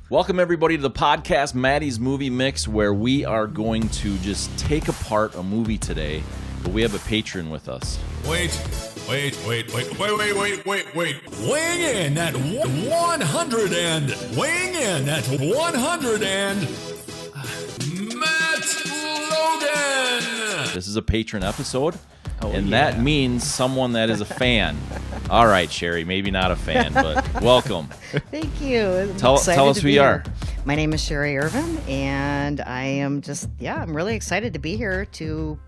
Welcome, everybody, to the podcast, Maddie's Movie Mix, where we are going to just take apart a movie today, but we have a patron with us. Wait. Weighing in at 100 and Matt Logan. This is a patron episode, that means someone that is a fan. All right, Sherry, maybe not a fan, but welcome. Thank you. Tell us who you are. My name is Sherry Irvin, and I am I'm really excited to be here to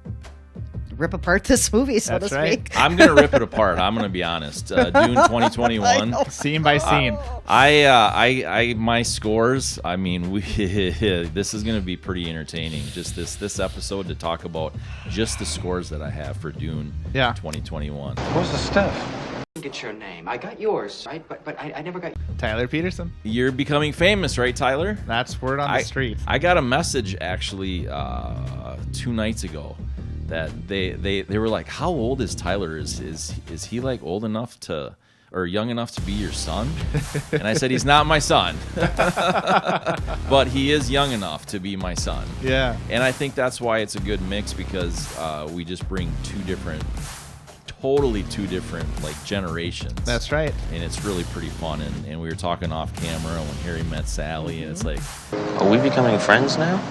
rip apart this movie, so That's to right. speak. I'm going to rip it apart. I'm going to be honest. Dune 2021. Scene by scene. My scores, I mean, this is going to be pretty entertaining. Just this episode to talk about just the scores that I have for Dune 2021. What's the stuff? Get your name. I got yours, right? But I never got. Tyler Peterson. You're becoming famous, right, Tyler? That's word on the street. I got a message actually 2 nights ago that they were like, "How old is Tyler? Is he like old enough to or young enough to be your son?" And I said, "He's not my son, but he is young enough to be my son." Yeah. And I think that's why it's a good mix, because we just bring totally two different like generations. That's right. And it's really pretty fun. And we were talking off camera when Harry met Sally, and it's like, Are we becoming friends now?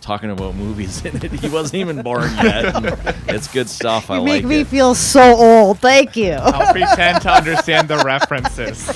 talking about movies in it. He wasn't even born yet. And it's good stuff. I You like make me it. feel so old. Thank you. I'll pretend to understand the references.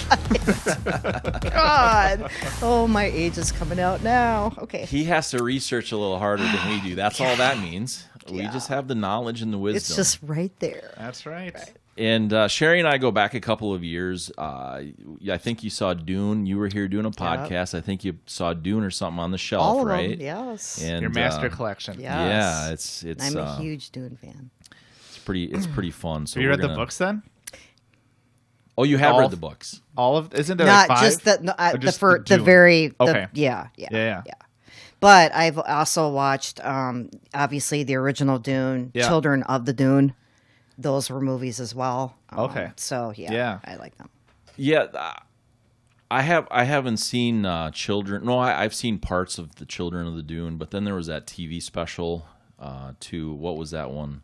God. Oh, my age is coming out now. Okay. He has to research a little harder than we do. That's all that means. We Yeah. just have the knowledge and the wisdom. It's just right there. That's right. And Sherry and I go back a couple of years. I think you saw Dune. You were here doing a podcast. I think you saw Dune or something on the shelf, All of right? them, yes. And, Your master collection. Yeah. Yeah, it's. I'm a huge Dune fan. It's pretty fun. So Have you read we're the books then? Oh, you have All- read the books. All of isn't there Not like 5? just Or just the Dune? very Okay. Yeah. Yeah. But I've also watched obviously the original Dune, Yeah. Children of the Dune. Those were movies as well. Okay. So Yeah. I like them. Yeah, I haven't seen Children. No, I've seen parts of the Children of the Dune, but then there was that TV special too. What was that one?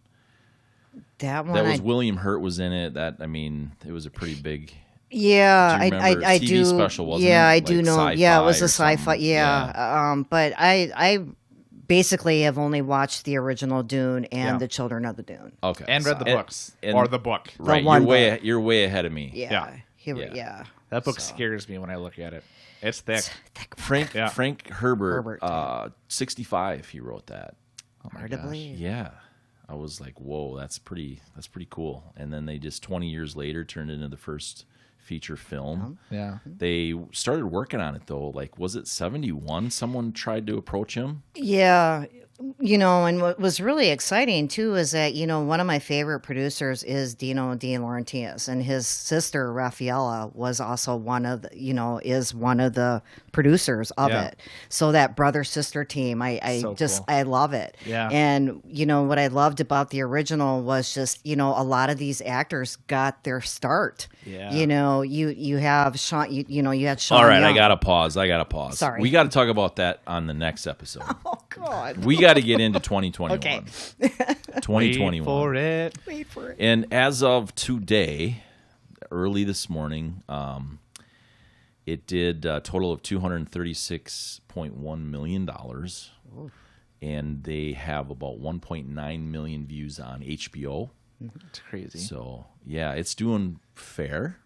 That one That was William Hurt was in it. It was a pretty big. Yeah, Do you remember? I TV do. special, wasn't yeah, it? I do Like know. Yeah, it was a sci-fi or sci-fi. something. Yeah. But I basically have only watched the original Dune and the Children of the Dune. Okay, And read the books. and- Or the book. Right, one you're way ahead of me. Yeah. Yeah. Yeah. That book scares me when I look at it. It's thick. Frank Yeah. Frank Herbert, Herbert, 65. He wrote that. Hard to believe. Yeah. I was like, whoa, that's pretty cool. And then they just 20 years later turned it into the first feature film. Yeah. They started working on it though. Like, was it 71? Someone tried to approach him. Yeah. And what was really exciting too is that, one of my favorite producers is Dino De Laurentiis, and his sister Raffaella was also is one of the producers of Yeah. it. So that brother-sister team, I So just, cool. I love it. Yeah. And, what I loved about the original was just, a lot of these actors got their start. Yeah. You have Sean, you had Sean All right, Young. I got to pause. Sorry. We got to talk about that on the next episode. Oh, God. We got to get into 2021. Okay. 2021. Wait for it. Wait for it. And as of today, early this morning, it did a total of $236.1 million. And they have about 1.9 million views on HBO. It's crazy. So, yeah, it's doing fair.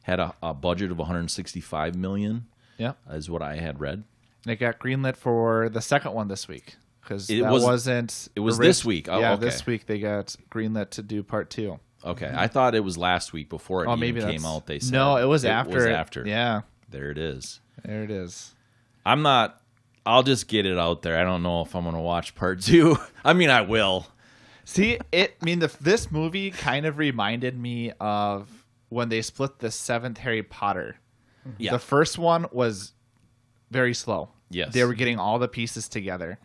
Had a budget of $165 million, Yeah. is what I had read. It got greenlit for the second one this week. Because It that was- wasn't... it was this week. Oh, yeah, okay. this week they got greenlit to do part 2. Okay, I thought it was last week before it Oh, even maybe came that's... out. They said No, it was after. It was after. Yeah, There it is. there it is. I'll just get it out there. I don't know if I'm going to watch part 2. I mean, I will. See, this movie kind of reminded me of when they split the 7th Harry Potter. Yeah. The first one was very slow. Yes. They were getting all the pieces together.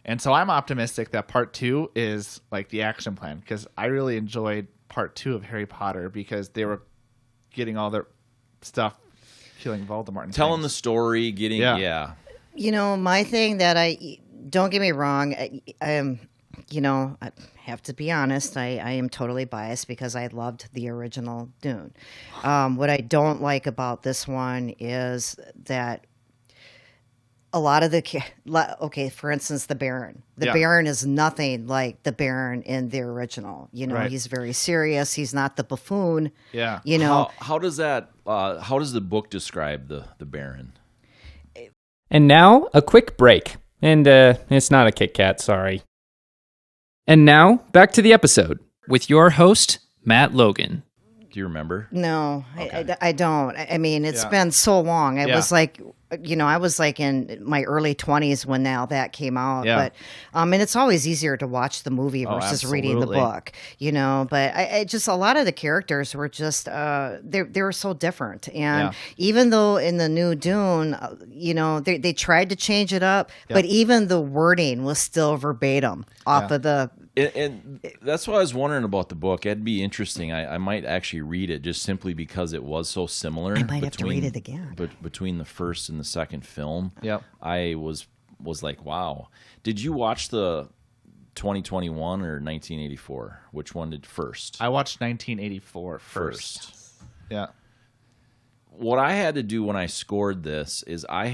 And so I'm optimistic that part 2 is like the action plan, because I really enjoyed part 2 of Harry Potter because they were getting all their stuff killing Voldemort. And telling the things. story, getting yeah. My thing that don't get me wrong, I am, I have to be honest, I am totally biased because I loved the original Dune. What I don't like about this one is that a lot of for instance, the Baron. The Baron is nothing like the Baron in the original. Right. He's very serious. He's not the buffoon. Yeah. How does that? How does the book describe the Baron? And now, a quick break. And it's not a Kit Kat, sorry. And now, back to the episode with your host, Matt Logan. Do you remember? No, Okay. I don't. I mean, it's been so long. I was like, I was like in my early 20s when now that came out. Yeah. But, and it's always easier to watch the movie versus reading the book, But I just, a lot of the characters were just, they were so different. And even though in the new Dune, they tried to change it up, but even the wording was still verbatim off of the. And that's why I was wondering about the book. It'd be interesting. I might actually read it just simply because it was so similar. I might have to read it again. But between the first and the second film, Yep. I was like, wow. Did you watch the 2021 or 1984? Which one did first? I watched 1984 first. Yeah. What I had to do when I scored this is I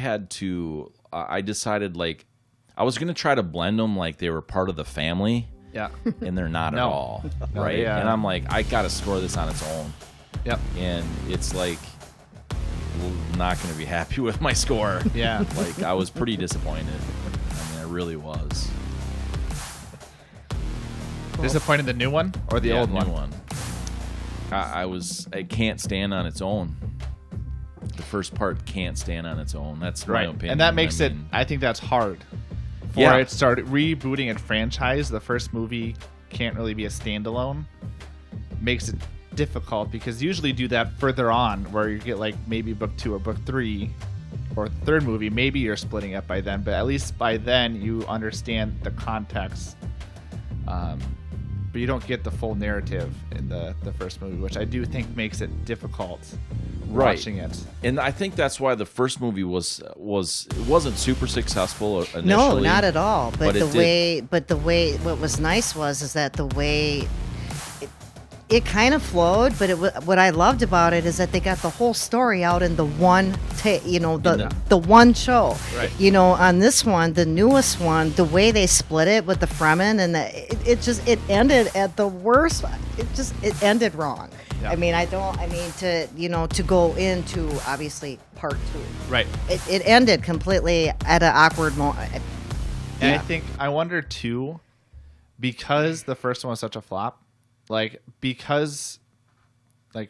decided like I was going to try to blend them like they were part of the family. Yeah. And they're not at all, right? Yeah. And I'm like, I got to score this on its own. Yep. And it's like, not going to be happy with my score. Yeah. Like, I was pretty disappointed. I mean, I really was. Disappointed the new one or the old new one? It can't stand on its own. The first part can't stand on its own. That's my opinion. And that makes I think that's hard. For it started rebooting a franchise, the first movie can't really be a standalone. Makes it difficult because usually do that further on where you get like maybe book 2 or book 3 or third movie, maybe you're splitting up by then, but at least by then you understand the context. But you don't get the full narrative in the first movie, which I do think makes it difficult watching it. And I think that's why the first movie it wasn't super successful initially. No, not at all. But it the way what was nice is that the way it kind of flowed, but what I loved about it is that they got the whole story out in the one the one show. Right. On this one, the newest one, the way they split it with the Fremen and it ended at the worst. It ended wrong. Yeah. I mean, to go into obviously part 2. Right. It ended completely at an awkward moment. And I wonder too, because the first one was such a flop, because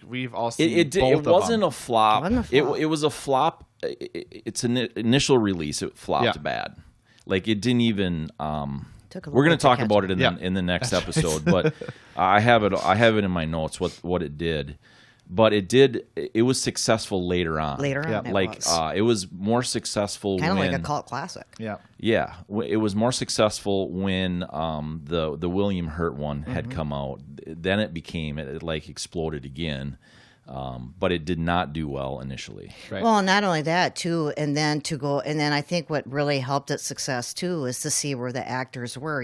we've all seen it both of wasn't them. a flop. It wasn't a flop. It was a flop. It's an initial release. It flopped bad. Like it didn't even. We're going to talk about it in the next episode, but I have it in my notes what it did. But it was successful later on. It was more successful kind of when, like a cult classic. Yeah, it was more successful when the William Hurt one had come out. Then it exploded again. But it did not do well initially. Right. Well, not only that too, and then I think what really helped its success too is to see where the actors were.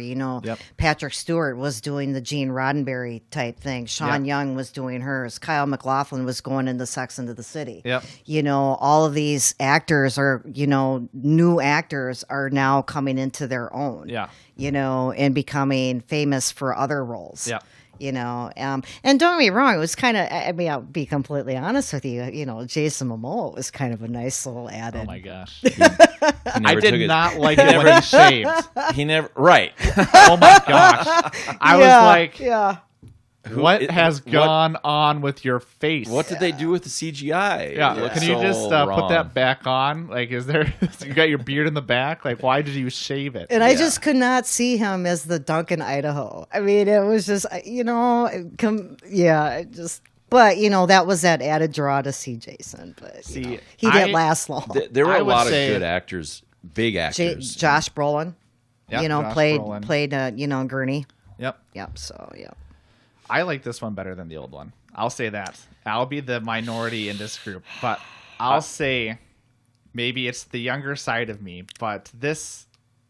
Patrick Stewart was doing the Gene Roddenberry type thing. Sean Young was doing hers. Kyle MacLachlan was going into Sex and the City. Yep. All of these actors are, new actors are now coming into their own. Yeah. And becoming famous for other roles. Yeah. And don't get me wrong, it was kind of, I'll be completely honest with you, Jason Momoa was kind of a nice little added. Oh my gosh. I did not like it when he shaved. He never. Right. Oh my gosh. I was like, yeah. what has gone on with your face? What did they do with the CGI? Yeah, can you just put that back on? Is there? You got your beard in the back. Why did you shave it? And I just could not see him as the Duncan Idaho. I mean, it was just, But that was that added draw to see Jason. But he didn't last long. There were I a would lot of say- good actors, big actors. Josh Brolin, Yep, Josh played Brolin. Gurney. Yep. Yep. So yeah. I like this one better than the old one. I'll say that. I'll be the minority in this group, but I'll say maybe it's the younger side of me, but this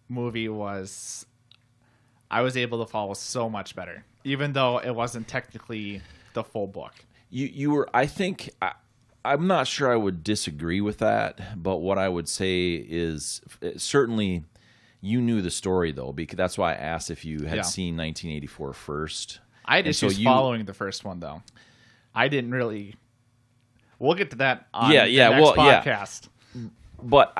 movie I was able to follow so much better, even though it wasn't technically the full book. You were, I think, I'm not sure I would disagree with that, but what I would say is certainly you knew the story, though, because that's why I asked if you had seen 1984 first. I had issues following the first one, though. I didn't really. We'll get to that on the next podcast. Yeah. But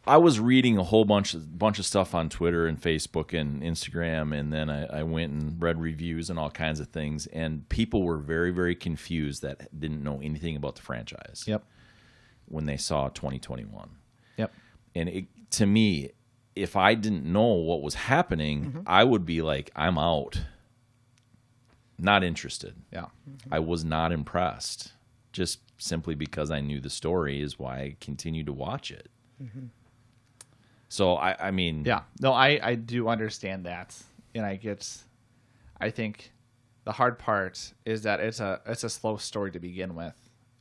I was reading a whole bunch of stuff on Twitter and Facebook and Instagram, and then I went and read reviews and all kinds of things, and people were very, very confused that didn't know anything about the franchise. Yep. When they saw 2021. Yep. And to me, if I didn't know what was happening, I would be like, I'm out. Not interested. Yeah. I was not impressed. Just simply because I knew the story is why I continued to watch it. So I mean, yeah, no, I do understand that, and I think the hard part is that it's a slow story to begin with,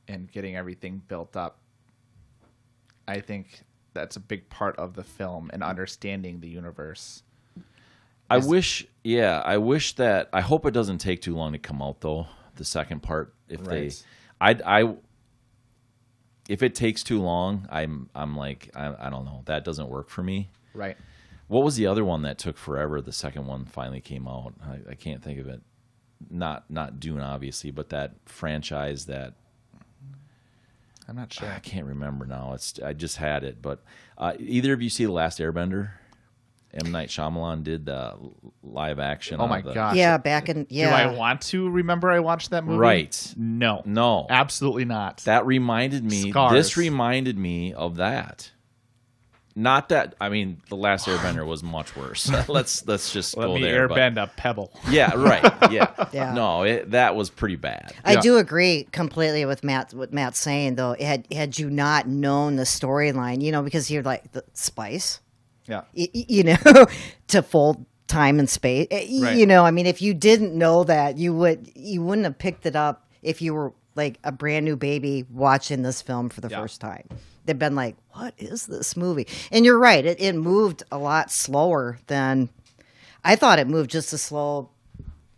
and getting everything built up. I think that's a big part of the film and understanding the universe. I wish that, I hope it doesn't take too long to come out, though. The second part, if it takes too long, I'm like, I don't know, that doesn't work for me. Right. What was the other one that took forever? The second one finally came out. I can't think of it. Not Dune, obviously, but that franchise that I'm not sure. I can't remember now. I just had it, but either of you see The Last Airbender? M. Night Shyamalan did the live action. Oh my gosh! Yeah, back in Do I want to remember I watched that movie? Right? No, absolutely not. That reminded me. Scars. This reminded me of that. Not that. I mean, The Last Airbender was much worse. let's just Let go me there. airbend a pebble. Yeah. Right. Yeah. Yeah. No, that was pretty bad. I do agree completely with what Matt's saying, though. Had you not known the storyline, because you're like the spice. Yeah. To full time and space. Right. I mean, if you didn't know that, you wouldn't have picked it up if you were like a brand new baby watching this film for the first time. They've been like, what is this movie? And you're right. It moved a lot slower than I thought. It moved just as slow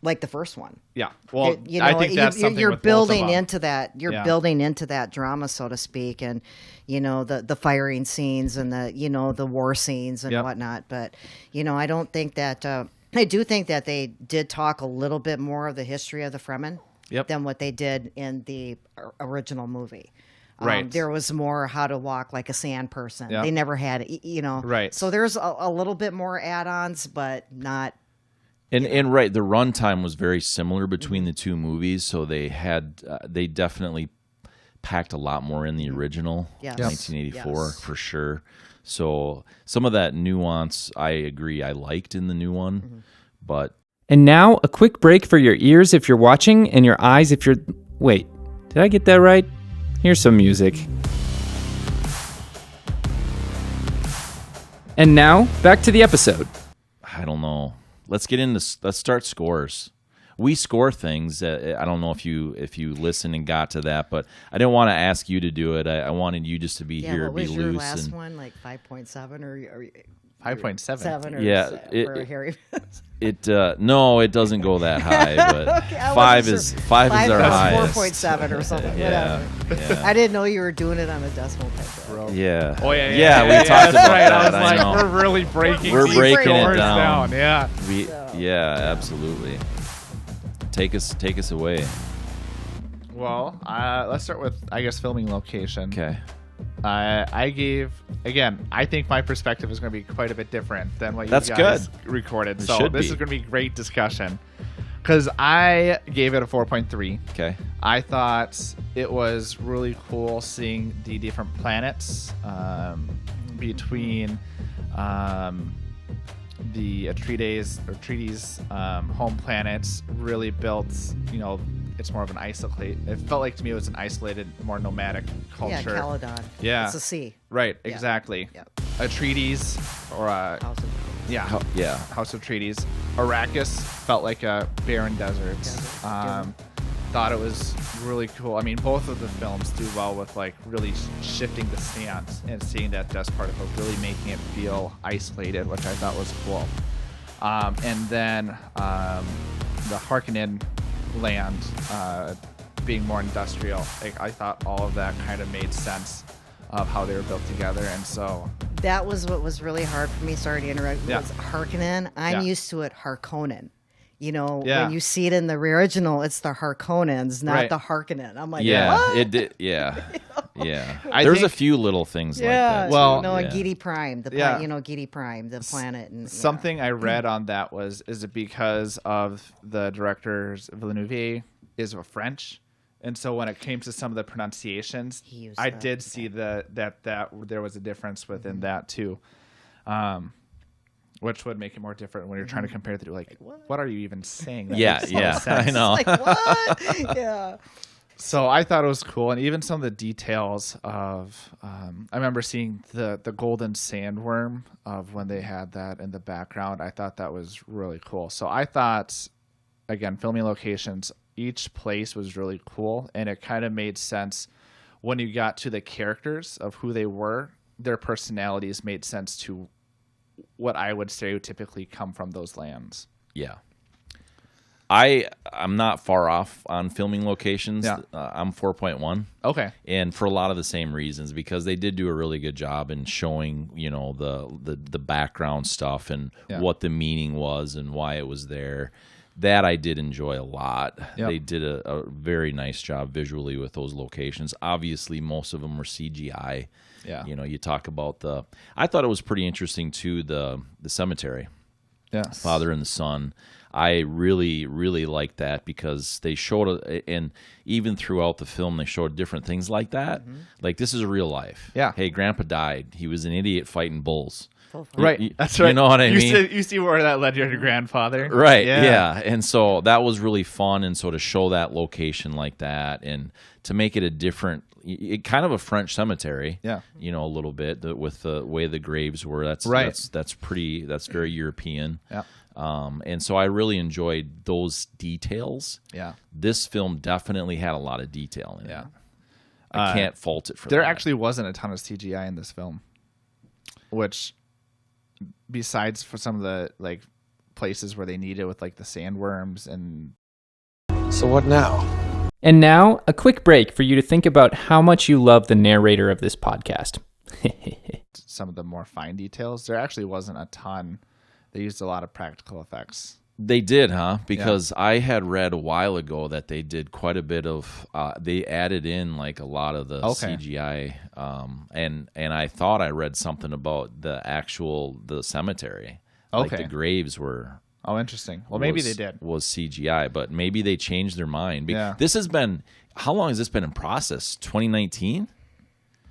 like the first one. Yeah. Well, I think that's something you're with building both of them. into that. You're building into that drama, so to speak, and the firing scenes and the war scenes and whatnot. But I don't think that. I do think that they did talk a little bit more of the history of the Fremen than what they did in the original movie. Right. There was more how to walk like a sand person. Yep. They never had, Right. So there's a little bit more add-ons, but not. And right, the runtime was very similar between the two movies, so they definitely packed a lot more in the original, 1984 for sure. So some of that nuance, I agree, I liked in the new one, but. And now a quick break for your ears if you're watching, and your eyes if you're. Wait, did I get that right? Here's some music. And now back to the episode. I don't know. Let's start scores. We score things. I don't know if you listened and got to that, but I didn't want to ask you to do it. I wanted you just to be here, what be was loose. your last one, like 5.7 or 5.7? Yeah, for Harry. No, it doesn't go that high, but five is our highest. 4.7 or something. Yeah, whatever. I didn't know you were doing it on a decimal type. Bro. Yeah. Oh yeah. We talked about right. that. I was I know. we're really breaking. We're these breaking it scores down. Yeah. Yeah, absolutely. Take us away. Well, let's start with, I guess, filming location. Okay. I think my perspective is going to be quite a bit different than what you That's guys good. recorded. It So should this be. is going to be great discussion. Because I gave it a 4.3. Okay. I thought it was really cool seeing the different planets between the Atreides home planets. Really built, it's more of an isolate. It felt like to me it was an isolated, more nomadic culture. Yeah, Caledon. Yeah. It's a sea. Right, Yeah. exactly. Yeah. Atreides, or House of House of Atreides. Arrakis felt like a barren desert. thought it was really cool. I mean, both of the films do well with like really shifting the stance and seeing that dust particle, really making it feel isolated, which I thought was cool. And then the Harkonnen land being more industrial, I thought all of that kind of made sense of how they were built together, and so That was what was really hard for me. Sorry to interrupt. Yeah. Was Harkonnen. I'm Yeah. used to it Harkonnen. You know, Yeah. when you see it in the original, it's the Harkonnens, not Right. the Harkonnen. I'm like, Yeah, what? it did. Yeah, yeah. I There's a think- few little things like Yeah. that. Well, too. no, yeah. and Gidi Prime, Yeah. Gidi Prime, the planet, and yeah. something I read on that is it because of the director's Villeneuve is French, and so when it came to some of the pronunciations, He used I that, did see that there was a difference within Mm-hmm. that too, which would make it more different when you're trying to compare the two. Like, what are you even saying? That Yeah, makes no yeah. I sense. know. Like what? Yeah. So I thought it was cool, and even some of the details of I remember seeing the golden sandworm of when they had that in the background. I thought that was really cool. So I thought, again, filming locations, each place was really cool, and it kind of made sense when you got to the characters of who they were. Their personalities made sense to what I would stereotypically come from those lands. Yeah. I'm not far off on filming locations. Yeah. I'm 4.1. Okay. And for a lot of the same reasons, because they did do a really good job in showing, the background stuff and Yeah. what the meaning was and why it was there. That I did enjoy a lot. Yep. They did a very nice job visually with those locations. Obviously, most of them were CGI. Yeah. You talk about I thought it was pretty interesting too, the cemetery. Yeah. Father and the Son. I really, really liked that because they showed, and even throughout the film, they showed different things like that. Like, this is real life. Yeah. Hey, Grandpa died. He was an idiot fighting bulls. Right. That's right. You know what I mean? You see where that led your grandfather. Right. Yeah. And so that was really fun. And so to show that location like that and to make it a different, kind of a French cemetery. Yeah. A little bit with the way the graves were. That's right. That's very European. Yeah. And so I really enjoyed those details. Yeah. This film definitely had a lot of detail in it. Yeah. I can't fault it for There that. actually wasn't a ton of CGI in this film, which, besides for some of the like places where they need it with like the sandworms and So what now? And now, a quick break for you to think about how much you love the narrator of this podcast. some of the more fine details, there actually wasn't a ton. They used a lot of practical effects. They did, huh? Because I had read a while ago that they did quite a bit of. They added in like a lot of the CGI, and I thought I read something about the cemetery. Like Okay. the graves were. Oh, interesting. Well, maybe they did. Was CGI, but maybe they changed their mind. Yeah. This has been. How long has this been in process? 2019.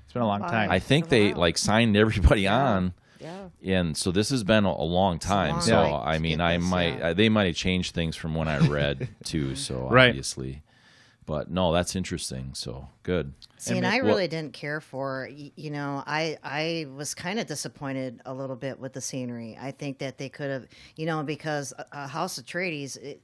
It's been a long time. I think they like signed everybody on. Yeah. And so this has been a long time. long So way I to mean, get this, they might have changed things from when I read too. So Right. obviously, but no, that's interesting. So good. See, and I really didn't care for, I was kind of disappointed a little bit with the scenery. I think that they could have, because House of Atreides,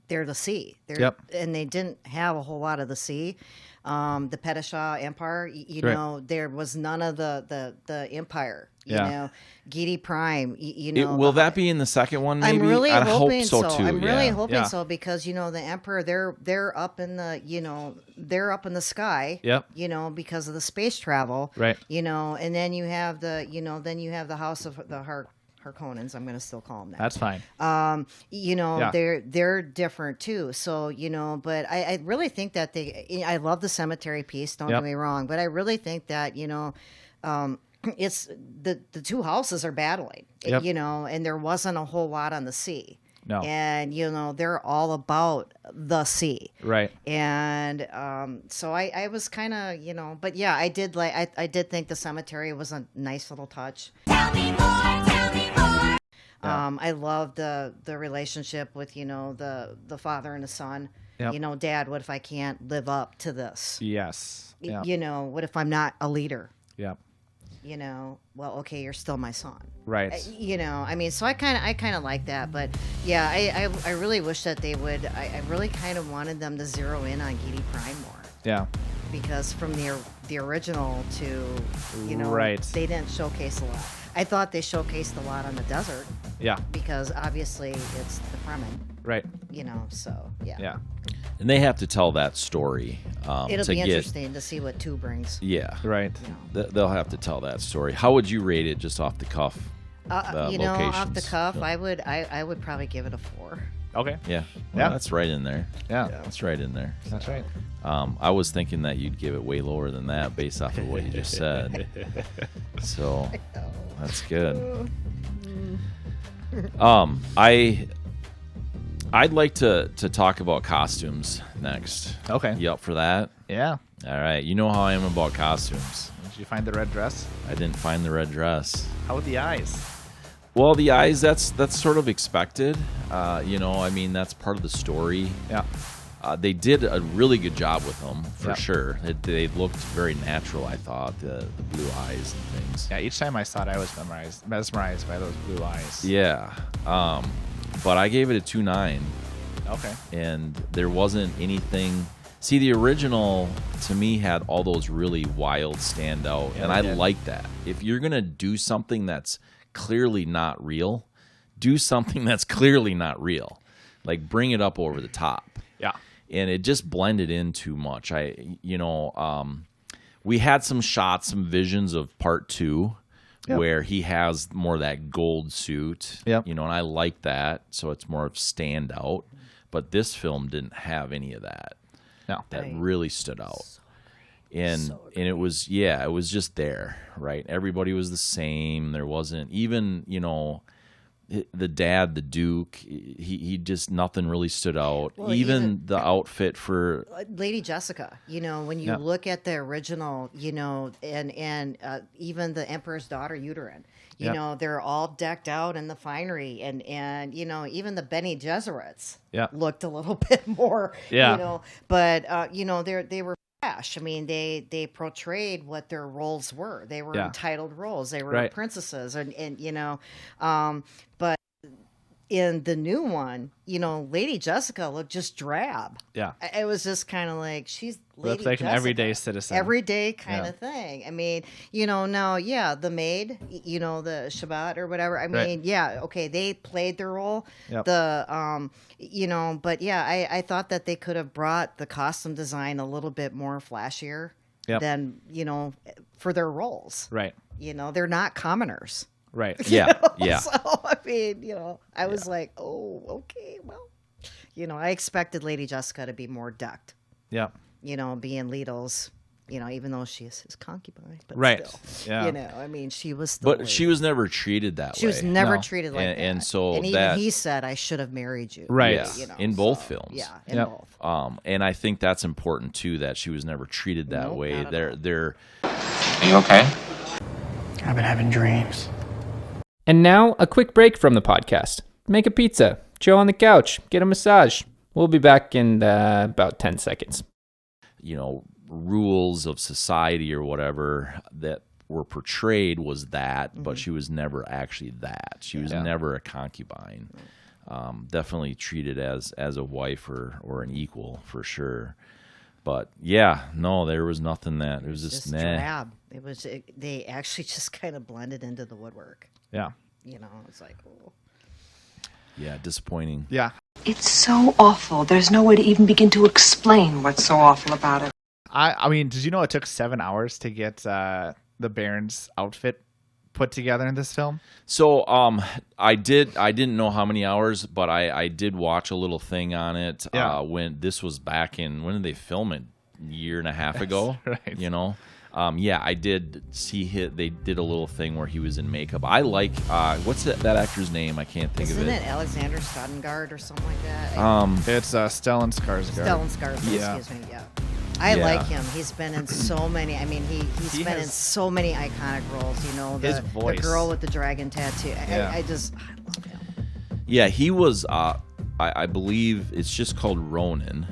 they're the sea. Yep. And they didn't have a whole lot of the sea. The Pedishaw Empire, Right. there was none of the Empire. Yeah. Gidi Prime, Will that be in the second one? Maybe I'm really I hoping hope so too. I'm yeah. really hoping Yeah. so because the Emperor they're up in the they're up in the sky. Yep. Because of the space travel. Right. And then you have the House of the Harkonnens. I'm going to still call them that. That's fine. Yeah. They're different too. So but I really think that I love the cemetery piece. Don't Yep. get me wrong, but I really think that it's the two houses are battling, Yep. and there wasn't a whole lot on the sea. No. And they're all about the sea. Right. And so I was kind of, but yeah, I did think the cemetery was a nice little touch. Tell me more, tell me more. I love the relationship with the father and the son. Yep. Dad, what if I can't live up to this? Yes. Yeah. What if I'm not a leader? Yep. well, okay, you're still my son. Right. I mean, so I kind of like that, but yeah, I really wish that they would. I really kind of wanted them to zero in on Gidi Prime more, Yeah. because from the original to, Right. they didn't showcase a lot. I thought they showcased a lot on the desert Yeah. because obviously it's the Fremen, Right. so yeah. Yeah. And they have to tell that story. It'll to be get, interesting to see what 2 brings. Yeah. Right. They'll have to tell that story. How would you rate it just off the cuff? Off the locations? cuff, I would probably give it a 4. Okay. Yeah. Yeah. Well, that's right in there. Yeah. That's right in there. That's right. I was thinking that you'd give it way lower than that based off of what you just said. So that's good. I'd like to talk about costumes next. Okay. You up for that? Yeah. All right. You know how I am about costumes. Did you find the red dress? I didn't find the red dress. How with the eyes? Well, the eyes, that's sort of expected. I mean, that's part of the story. Yeah. They did a really good job with them, for Yeah. sure. They looked very natural, I thought, the blue eyes and things. Yeah. Each time I saw it, I was mesmerized by those blue eyes. Yeah. But I gave it a 2.9, Okay. and there wasn't anything. See, the original, to me, had all those really wild standout, Yeah, and they I did. like that. If you're going to do something that's clearly not real, do something that's clearly not real. Like, bring it up over the top. Yeah. And it just blended in too much. We had some shots, some visions of part 2, Yep. where he has more of that gold suit. Yep. And I like that, so it's more of standout. But this film didn't have any of that. No. That Right. really stood out. And it was just there, right? Everybody was the same. There wasn't even, the dad, the Duke, he just, nothing really stood out. Well, even the outfit for Lady Jessica, when you Yeah. look at the original, and even the Emperor's Daughter Uterine, Yeah. they're all decked out in the finery, and even the Bene Gesserits Yeah. looked a little bit more, Yeah. but they were fresh. I mean, they portrayed what their roles were. They were Yeah. entitled roles. They were Right. princesses, but in the new one, Lady Jessica looked just drab. Yeah. It was just kind of like she's Lady Looked like an Jessica. everyday citizen. Everyday kind Yeah. of thing. I mean, now, yeah, the maid, the Shabbat or whatever. I mean, Right. yeah, okay, they played their role. Yep. But yeah, I thought that they could have brought the costume design a little bit more flashier Yep. than, for their roles. Right. They're not commoners. Right. yeah. So, I mean, I was like, oh, okay, well, I expected Lady Jessica to be more decked, Yeah. being Leto's, even though she is his concubine. But Right. still, Yeah. I mean, she was still. But she was never treated that way. She was never No. treated like that. And so and even that- he said, I should have married you. Right. Yeah, in both films. Yeah, in Yep. both. And I think that's important too, that she was never treated that Nope, way. not at all. They're Are you okay? I've been having dreams. And now, a quick break from the podcast. Make a pizza, chill on the couch, get a massage. We'll be back in about 10 seconds. rules of society or whatever that were portrayed was that, but she was never actually that. She was Yeah. never a concubine. Definitely treated as a wife or an equal for sure. But yeah, no, there was nothing that it was just nah. drab. They actually just kind of blended into the woodwork. Yeah. It's like, oh. Yeah, disappointing. Yeah. It's so awful. There's no way to even begin to explain what's so awful about it. I mean, did you know it took 7 hours to get the Baron's outfit put together in this film? So I didn't know how many hours, but I did watch a little thing on it. Yeah. When this was back in, when did they film it? A year and a half ago. Right. Yeah, I did see they did a little thing where he was in makeup. I like what's that actor's name? I can't think Isn't of it it. Alexander Stuttgart or something like that? It's Stellan Skarsgård. Stellan Skarsgård, Yeah. excuse me. Yeah. I Yeah. like him. He's been in so many. I mean, he's He been in has- so many iconic roles. His The voice. girl with the dragon tattoo. Yeah. I love him. Yeah, he was. I believe it's just called Ronin.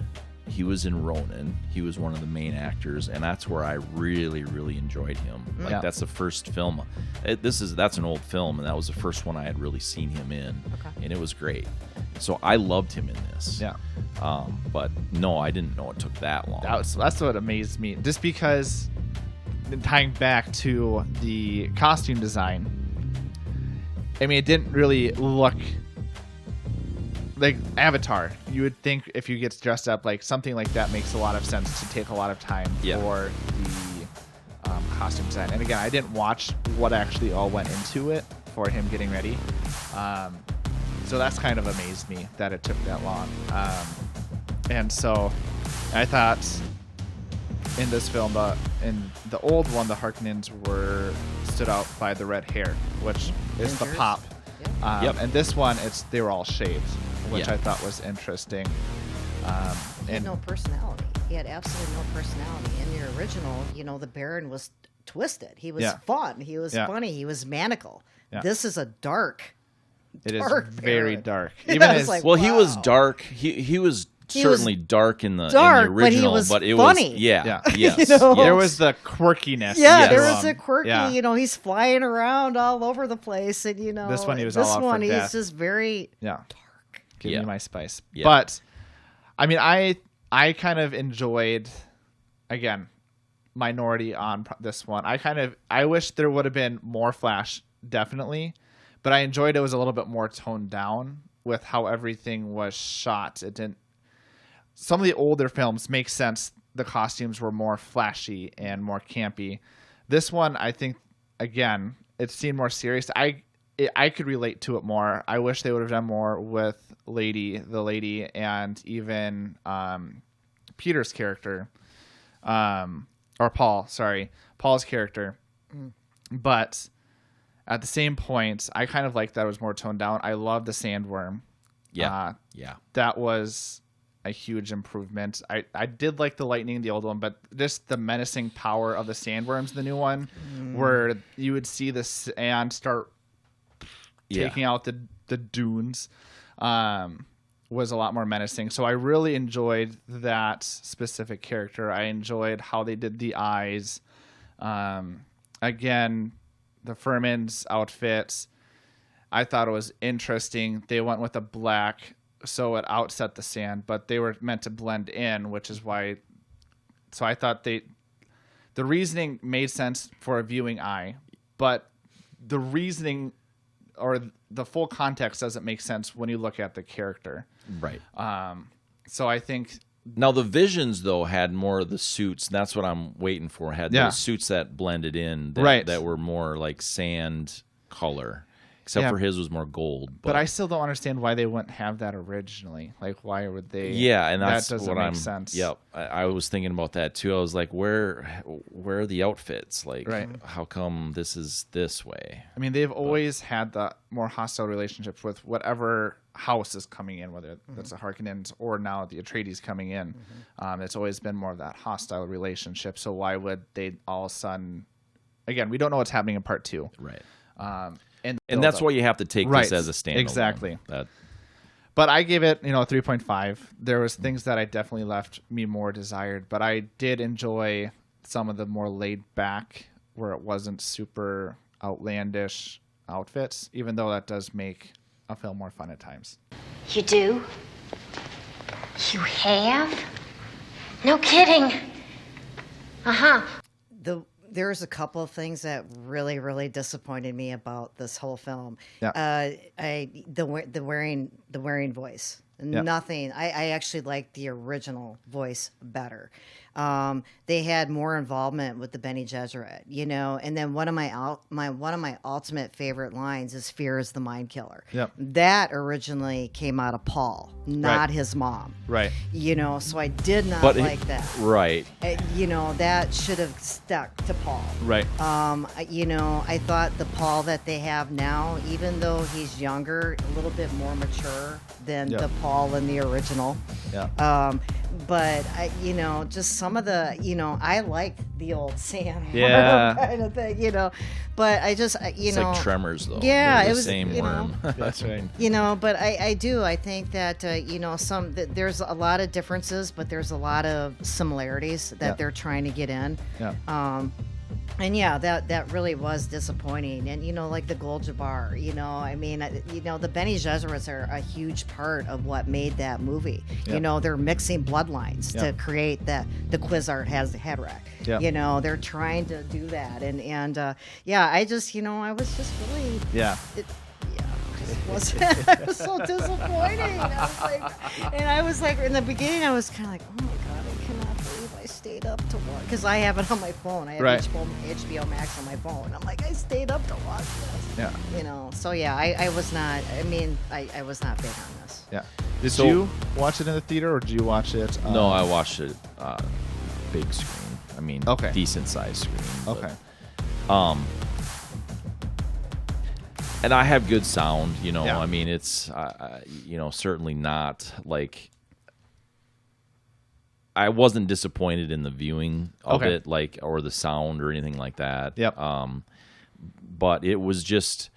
he was in Ronin. He was one of the main actors, and that's where I really, really enjoyed him. Like Yeah. that's the first film. That's an old film, and that was the first one I had really seen him in, and it was great. So I loved him in this. Yeah. But no, I didn't know it took that long. That's what amazed me. Just because, tying back to the costume design, I mean, it didn't really look like Avatar. You would think if you get dressed up like something like that makes a lot of sense to take a lot of time Yeah. for the costume design. And again, I didn't watch what actually all went into it for him getting ready. So that's kind of amazed me that it took that long. And so I thought in this film, in the old one, the Harkonnens stood out by the red hair, which is the Gingers. pop. Yep. And this one, they were all shaved, which Yeah. I thought was interesting. He had And no personality. He had absolutely no personality. In the original, the Baron was twisted. He was Yeah. fun. He was Yeah. funny. He was maniacal. Yeah. This is a dark. it is Dark very Baron. dark. Yeah, Even it's his, like- Well, he was Wow. dark. He was He was certainly dark in the dark, in but he the original, was it funny. was yeah, Yeah. yes, You know? yes. there was the quirkiness. Yeah, Yes. there was a quirky. Yeah. He's flying around all over the place, and This one he was this all out for one he's death. just very Yeah. Give Yeah. me my spice. Yeah. But I mean, I kind of enjoyed, again, minority on this one. I wish there would have been more Flash, definitely, but I enjoyed it was a little bit more toned down with how everything was shot. It didn't. Some of the older films make sense. The costumes were more flashy and more campy. This one, I think, again, it seemed more serious. I could relate to it more. I wish they would have done more with the lady, and even Peter's character, or Paul's character. But at the same point, I kind of like that it was more toned down. I love the sandworm. Yeah, yeah. That was a huge improvement. I did like the lightning in the old one, but just the menacing power of the sandworms in the new one, where you would see the sand start taking out the dunes, was a lot more menacing. So I really enjoyed that specific character. I enjoyed how they did the eyes. Again, the Furman's outfits, I thought it was interesting. They went with a black, so it outset the sand, but they were meant to blend in, which is why. So I thought the reasoning made sense for a viewing eye, but the reasoning or the full context doesn't make sense when you look at the character. Right. So I think Now the Visions though had more of the suits. And that's what I'm waiting for. Had Yeah. those suits that blended in, Right. that were more like sand color. Except for his was more gold. But I still don't understand why they wouldn't have that originally. Like, why would they? Yeah, and that's that doesn't what make I'm. sense. Yep, I was thinking about that too. I was like, where are the outfits? Like, Right. how come this is this way? I mean, they've always had the more hostile relationships with whatever house is coming in, whether that's the Harkonnens or now the Atreides coming in. It's always been more of that hostile relationship. So why would they all of a sudden? Again, we don't know what's happening in part 2. Right. And that's why you have to take Right, this as a standalone. exactly. That, But I gave it, 3.5. There was things that I definitely left me more desired, but I did enjoy some of the more laid back, where it wasn't super outlandish outfits, even though that does make a film more fun at times. You do? You have? No kidding. Uh-huh. There's a couple of things that really, really disappointed me about this whole film. Yeah. The wearing voice. Yeah. Nothing. I actually liked the original voice better. They had more involvement with the Bene Gesserit, And then one of my ultimate favorite lines is "Fear is the mind killer." Yep. That originally came out of Paul, not Right. his mom. Right. So I did not but like that. Right. That should have stuck to Paul. Right. I thought the Paul that they have now, even though he's younger, a little bit more mature than Yeah. the Paul in the original. Yeah. but I, just some of the, I liked the old Sam Yeah. kind of thing, but I just, It's like Tremors, though. Yeah, They're it the was, same worm. That's right. But I think that, there's a lot of differences, but there's a lot of similarities that they're trying to get in. Yeah. And yeah, that really was disappointing. And like the Gul Jabbar, the Bene Gesserits are a huge part of what made that movie. Yeah. They're mixing bloodlines to create the Quizart has the Haderach. Yeah. They're trying to do that, and I just I was just really it was so disappointing. I was like, in the beginning, I was kind of like, oh my god, I cannot believe I stayed up to watch, because I have it on my phone. I have HBO Max on my phone. I'm like, I stayed up to watch this. Yeah. So yeah, I was not. I was not big on this. Yeah. Did you watch it in the theater, or did you watch it? No, I watched it big screen. Decent sized screen. Okay. But, and I have good sound, Yeah. It's, certainly not like, I wasn't disappointed in the viewing of it, or the sound or anything like that. Yep. But it was just,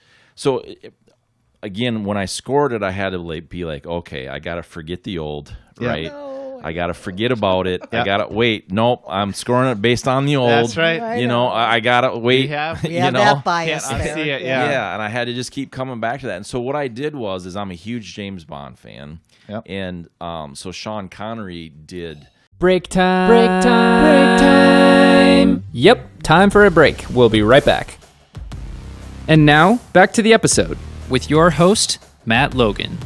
again, when I scored it, I had to be like, okay, I got to forget the old, right? No. I got to forget about it. I got to wait. Nope. I'm scoring it based on the old. That's right. I got to wait. We have that bias Can't there. unsee it. Yeah, and I had to just keep coming back to that. And so what I did is I'm a huge James Bond fan. Yep. And so Sean Connery did. Break time. Break time. Break time. Yep, time for a break. We'll be right back. And now, back to the episode with your host, Matt Logan.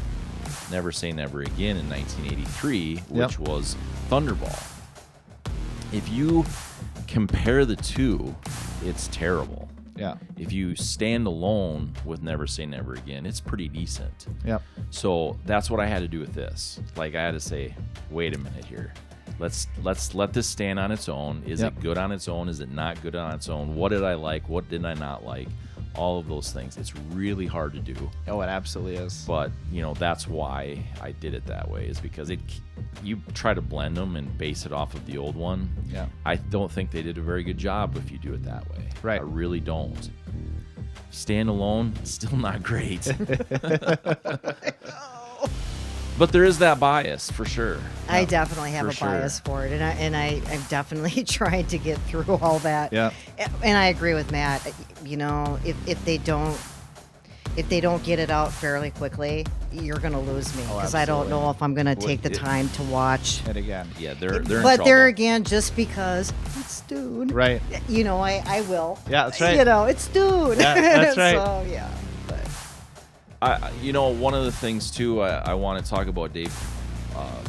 Never Say Never Again in 1983, which was Thunderball. If you compare the two, it's terrible. Yeah. If you stand alone with Never Say Never Again, it's pretty decent. Yep. So that's what I had to do with this. Like, I had to say, wait a minute here. Let's let this stand on its own. Is it good on its own? Is it not good on its own? What did I like? What did I not like? All of those things. It's really hard to do. Oh, it absolutely is. But, that's why I did it that way, is because you try to blend them and base it off of the old one. Yeah. I don't think they did a very good job if you do it that way. Right. I really don't. Stand alone, still not great. But there is that bias for sure. I definitely have for a bias for it, and I'm definitely trying to get through all that. Yeah. And I agree with Matt. If they don't get it out fairly quickly, you're gonna lose me, because I don't know if I'm gonna take the time to watch it again. Yeah, they're in But trouble. there again, just because it's Dune, Right. I will. Yeah, that's right. It's Dune. Yeah, that's right. So yeah. But one of the things too, I want to talk about Dave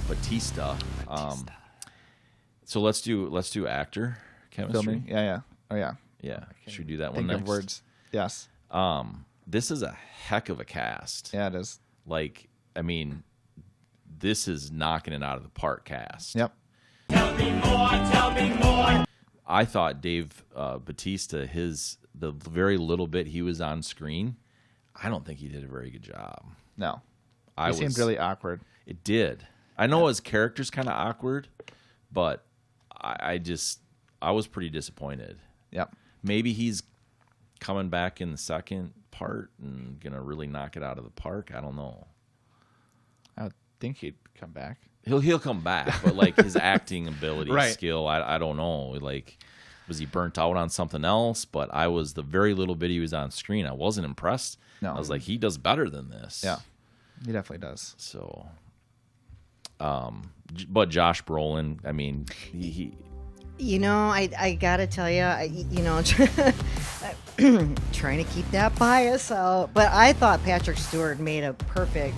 Bautista. So let's do actor chemistry. Filming. Yeah. Oh yeah. Yeah. Should we do that one Think next? of words. Yes. This is a heck of a cast. Yeah, it is. This is knocking it out of the park cast. Yep. Tell me more. I thought Dave Bautista, the very little bit he was on screen, I don't think he did a very good job. No. He seemed really awkward. It did. I know his character's kind of awkward, but I was pretty disappointed. Yep. Maybe he's coming back in the second part and gonna really knock it out of the park. I don't know. I would think he'd come back. He'll come back, but like his acting ability, Right. skill, I don't know. Like, was he burnt out on something else? But the very little bit he was on screen, I wasn't impressed. No. I was like, he does better than this. Yeah. He definitely does. So, but Josh Brolin, he I gotta tell you, trying to keep that bias out. But I thought Patrick Stewart made a perfect.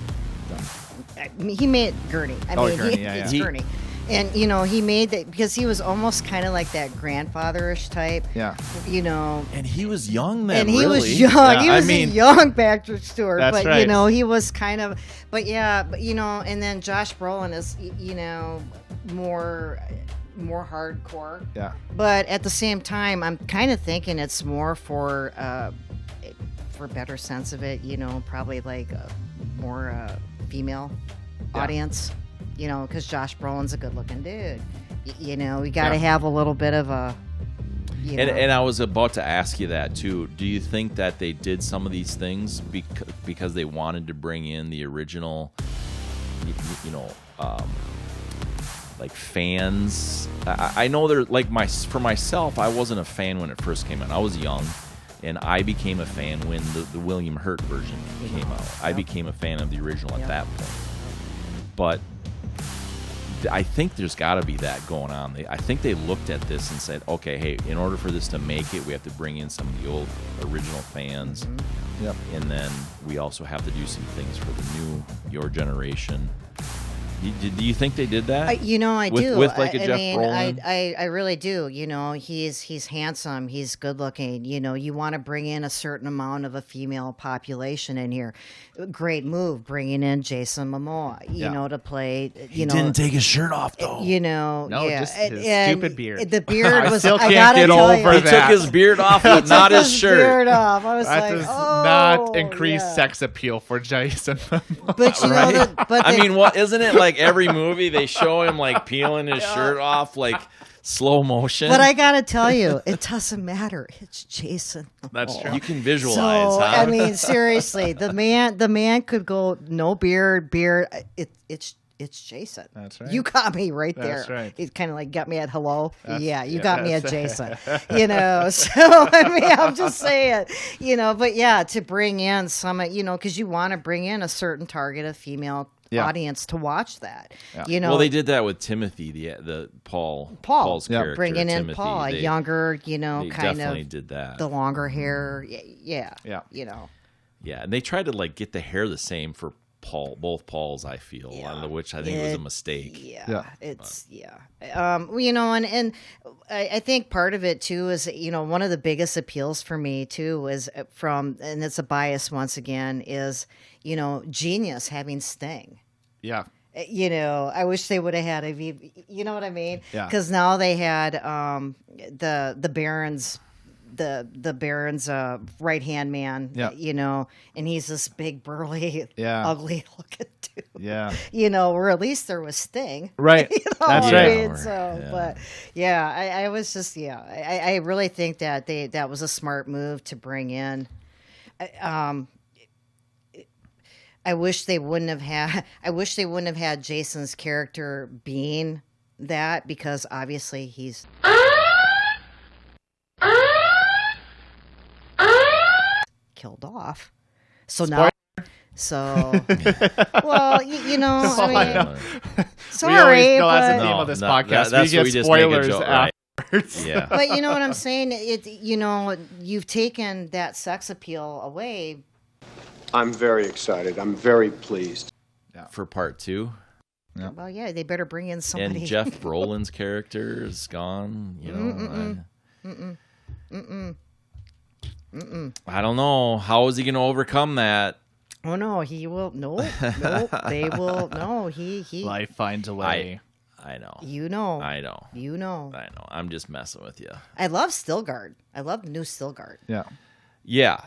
He made Gurney. Gurney, It's yeah. Gurney. And, he made that because he was almost kind of like that grandfatherish type. Yeah. and he was young then. And he really. was young. Yeah, He was a young Patrick Stewart. That's but, right. he was kind of. But, yeah, and then Josh Brolin is, more hardcore. Yeah. But at the same time, I'm kind of thinking it's more for better sense of it, probably like a more female audience. you know, because Josh Brolin's a good-looking dude. You know, we got to have a little bit of a. You know. And I was about to ask you that too. Do you think that they did some of these things because they wanted to bring in the original, you know, like fans? I know they're like for myself, I wasn't a fan when it first came out. I was young, and I became a fan when the William Hurt version came out. I became a fan of the original at that point. But I think there's got to be that going on. I think they looked at this and said, okay, hey, in order for this to make it, we have to bring in some of the old original fans. Mm-hmm. Yep. And then we also have to do some things for the your generation. Do you think they did that? You know, I do. With like a I Jeff mean, Brolin? I really do. You know, he's handsome. He's good looking. You know, you want to bring in a certain amount of a female population in here. Great move, bringing in Jason Momoa. You know, to play. He didn't take his shirt off though. You know, No, yeah, just his and stupid beard. The beard I was. still I can't gotta get tell over you, He took his beard off, but not his shirt. Beard off. I was That like, does oh, not increase yeah. sex appeal for Jason. But you know, I mean, what isn't it like every movie they show him like peeling his shirt off like slow motion? But I gotta tell you, it doesn't matter. It's Jason. That's true. You can visualize, So huh? I mean, seriously, the man could go no beard. It's Jason. That's right. You got me right there. That's right. It kind of like got me at hello. Yeah, you yeah, got me at that's- Jason. You know, so I mean, I'm just saying, you know, but yeah, to bring in some, you know, because you want to bring in a certain target of female audience to watch that. You know, well, they did that with Timothy, the Paul's character, bringing in Timothy. Paul, a younger, you know, They kind definitely of did that. the longer hair. Yeah. You know. Yeah, and they tried to like get the hair the same for both Pauls. I feel, which I think was a mistake. It's you know, and I think part of it too is, you know, one of the biggest appeals for me too was from, and it's a bias once again, is, you know, Genius having Sting. Yeah. You know, I wish they would have had you know what I mean? Yeah. Because now they had the Baron's. The Baron's right hand man, you know, and he's this big, burly, ugly looking dude. Yeah. You know, or at least there was Sting. Right. You know That's what right. I mean? So, but I was just, I really think that that was a smart move to bring in. I wish they wouldn't have had Jason's character being that, because obviously he's killed off. So now, well, you know, I mean, sorry, that's the but, name of this podcast. That's we what get we just spoilers make a joke, right? afterwards. Yeah. but you know what I'm saying? You know, you've taken that sex appeal away. I'm very excited. I'm very pleased. For part 2. Yeah. Well, yeah, they better bring in somebody. And Jeff Brolin's character is gone. You know, I don't know. How is he going to overcome that? Oh no, he will. Nope. They will. No, he. Life finds a way. I know. You know. I know. You know. I know. I'm just messing with you. I love Stilgard. I love new Stilgard. Yeah. Yeah.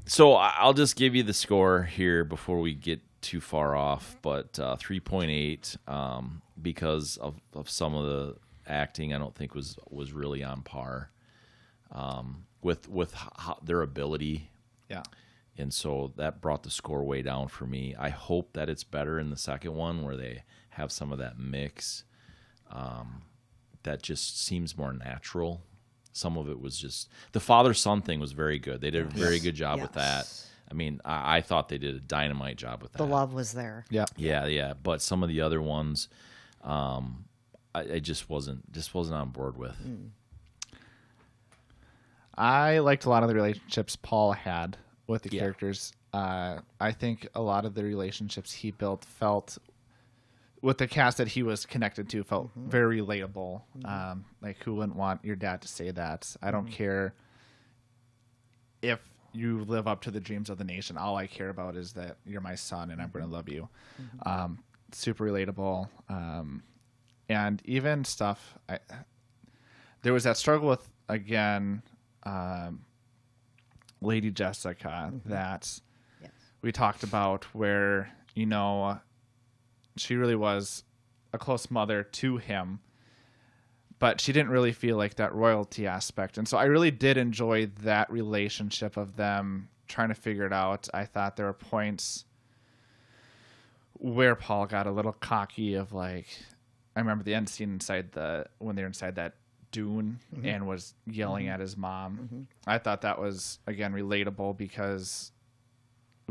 So I'll just give you the score here before we get too far off, but 3.8 because of some of the acting I don't think was really on par with their ability. Yeah. And so that brought the score way down for me. I hope that it's better in the second one where they have some of that mix that just seems more natural. Some of it was just the father-son thing was very good. They did a very good job with that. I mean, I thought they did a dynamite job with that. The love was there. Yeah. Yeah. But some of the other ones, I just wasn't on board with. I liked a lot of the relationships Paul had with the characters. I think a lot of the relationships he built felt, with the cast that he was connected to, felt very relatable. Like, who wouldn't want your dad to say that? I don't care if you live up to the dreams of the nation. All I care about is that you're my son and I'm going to love you. Super relatable. And even stuff, there was that struggle with, again, Lady Jessica that we talked about, where, you know, She really was a close mother to him, but she didn't really feel like that royalty aspect. And so I really did enjoy that relationship of them trying to figure it out. I thought there were points where Paul got a little cocky of like, I remember the end scene when they're inside that Dune and was yelling at his mom. I thought that was, again, relatable because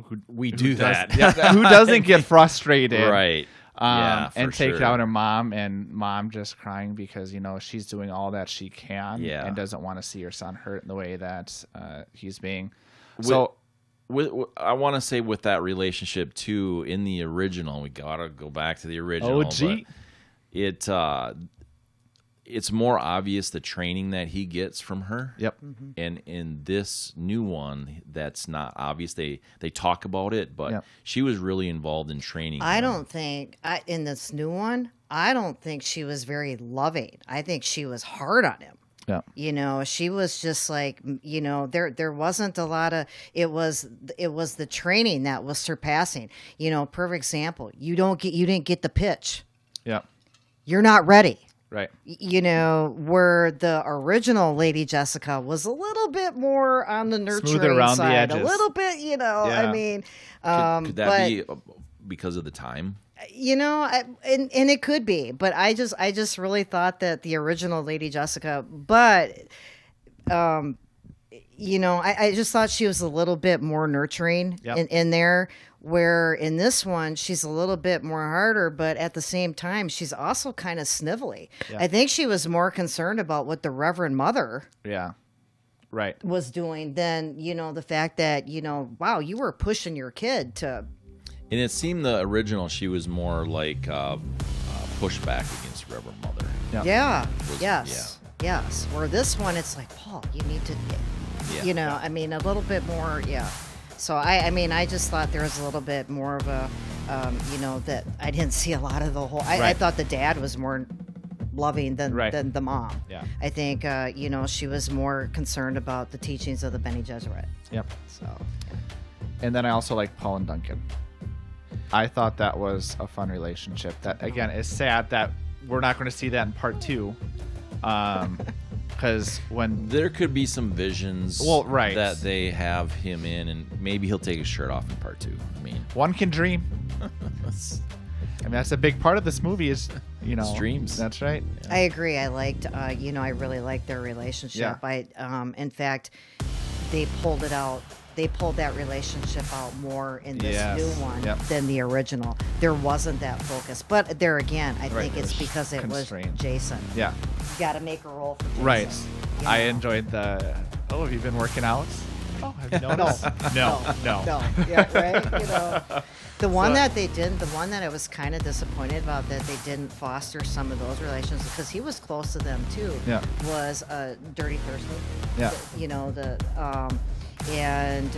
who doesn't get frustrated, Right. and take it sure. out on mom, and mom just crying because she's doing all that she can and doesn't want to see her son hurt in the way that he's being. I want to say with that relationship too, in the original, we gotta go back to the original. OG. It's more obvious the training that he gets from her. Yep. And in this new one, that's not obvious. They talk about it, but she was really involved in training. I don't think in this new one, I don't think she was very loving. I think she was hard on him. Yeah. She was just like, there wasn't a lot of, it was the training that was surpassing. Perfect example. You didn't get the pitch. Yeah. You're not ready. Right. Where the original Lady Jessica was a little bit more on the nurturing Smoother around side, the edges. a little bit, I mean, could that be because of the time? And it could be, but I just really thought that the original Lady Jessica, but I just thought she was a little bit more nurturing in there, where in this one she's a little bit more harder, but at the same time she's also kind of snivelly. I think she was more concerned about what the Reverend Mother was doing than the fact that wow, you were pushing your kid to. And it seemed the original, she was more like pushback against Reverend Mother. Yes. Where this one, it's like, Paul, you need to, I mean, a little bit more, So I just thought there was a little bit more of a, that I didn't see a lot of the whole. I thought the dad was more loving than the mom. Yeah. I think she was more concerned about the teachings of the Bene Gesserit. Yep. So. And then I also like Paul and Duncan. I thought that was a fun relationship. That again is sad that we're not going to see that in part 2. Because when there could be some visions that they have him in, and maybe he'll take his shirt off in part 2. I mean, one can dream. That's a big part of this movie is dreams. That's right. I agree. I liked I really liked their relationship. In fact, they pulled it out. They pulled that relationship out more in this new one than the original. There wasn't that focus. But there again, I think it's because it was Jason. Yeah. You got to make a role for Jason. Right. I enjoyed the, have you been working out? Oh, have you noticed? No. Yeah, right? The one that they didn't, the one that I was kind of disappointed about that they didn't foster some of those relations, because he was close to them too, was Dirty Thursday. Yeah. And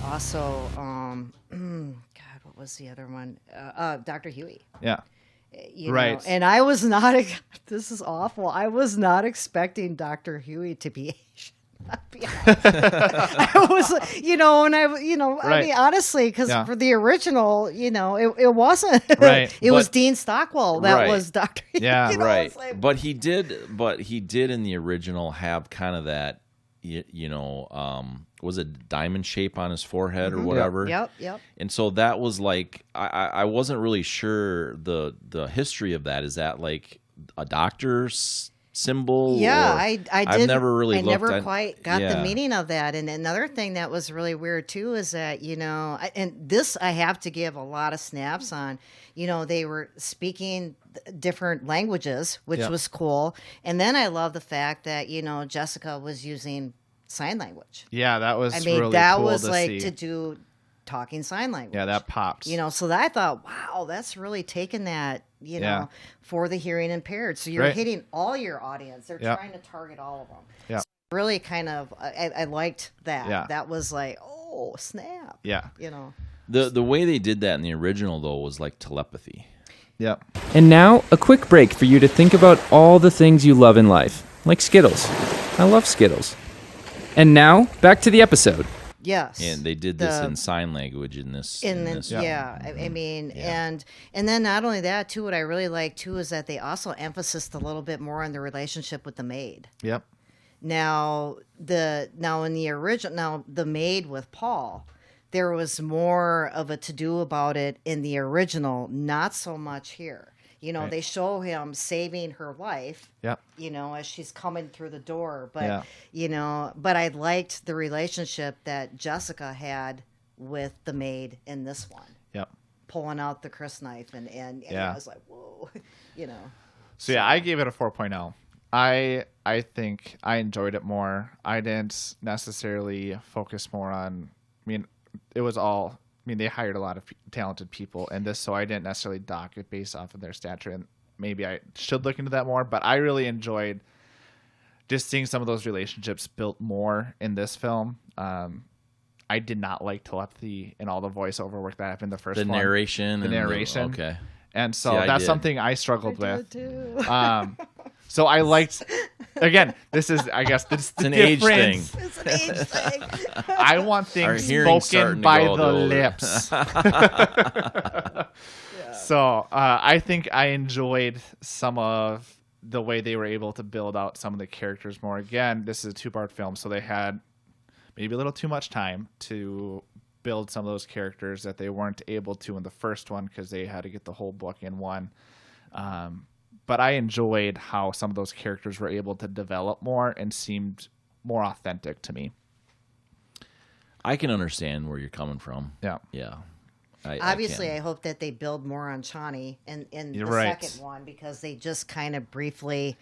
also, God, what was the other one? Dr. Huey. Yeah. Know, and I was not. This is awful. I was not expecting Dr. Huey to be Asian. I was, I mean, honestly, because for the original, it wasn't. Right. It was Dean Stockwell that was Dr. Huey. Yeah, right. Like, but he did in the original have kind of that. Was it diamond shape on his forehead or whatever? Yep. And so that was like, I wasn't really sure the history of that. Is that like a doctor's symbol? Yeah, I've never really looked. I never quite got the meaning of that. And another thing that was really weird too is that, and this I have to give a lot of snaps on, they were speaking different languages, which was cool. And then I love the fact that, Jessica was using sign language. Yeah, that was really that cool was to like see. to do talking sign language. Yeah, that popped. So that I thought, wow, that's really taken that, for the hearing impaired. So you're hitting all your audience. They're trying to target all of them. Yeah. So really kind of, I liked that. Yeah. That was like, oh, snap. Yeah. The way they did that in the original, though, was like telepathy. Yep. And now, a quick break for you to think about all the things you love in life, like Skittles. I love Skittles. And now, back to the episode. Yes. And they did this in sign language in this. Yeah. I mean, and then not only that too, what I really like too is that they also emphasized a little bit more on the relationship with the maid. Yep. Now in the original, the maid with Paul, there was more of a to-do about it in the original, not so much here. You know, they show him saving her life, you know, as she's coming through the door. But, you know, but I liked the relationship that Jessica had with the maid in this one. Yep. Pulling out the crisp knife. And I was like, whoa, you know. So, yeah, I gave it a 4.0. I think I enjoyed it more. I didn't necessarily focus more on, I mean, it was all... I mean, they hired a lot of talented people in this, so I didn't necessarily dock it based off of their stature, and maybe I should look into that more, but I really enjoyed just seeing some of those relationships built more in this film. I did not like telepathy and all the voiceover work that happened in the first one. The narration. Okay. And so See, that's something I struggled with. Too. So I liked... Again, this is, I guess, it's an age thing. It's an age thing. I want things spoken by the lips. So I think I enjoyed some of the way they were able to build out some of the characters more. Again, this is a 2-part film, so they had maybe a little too much time to build some of those characters that they weren't able to in the first one because they had to get the whole book in one. But I enjoyed how some of those characters were able to develop more and seemed more authentic to me. I can understand where you're coming from. Yeah. Yeah. Obviously, I hope that they build more on Chani in the second one, because they just kind of briefly,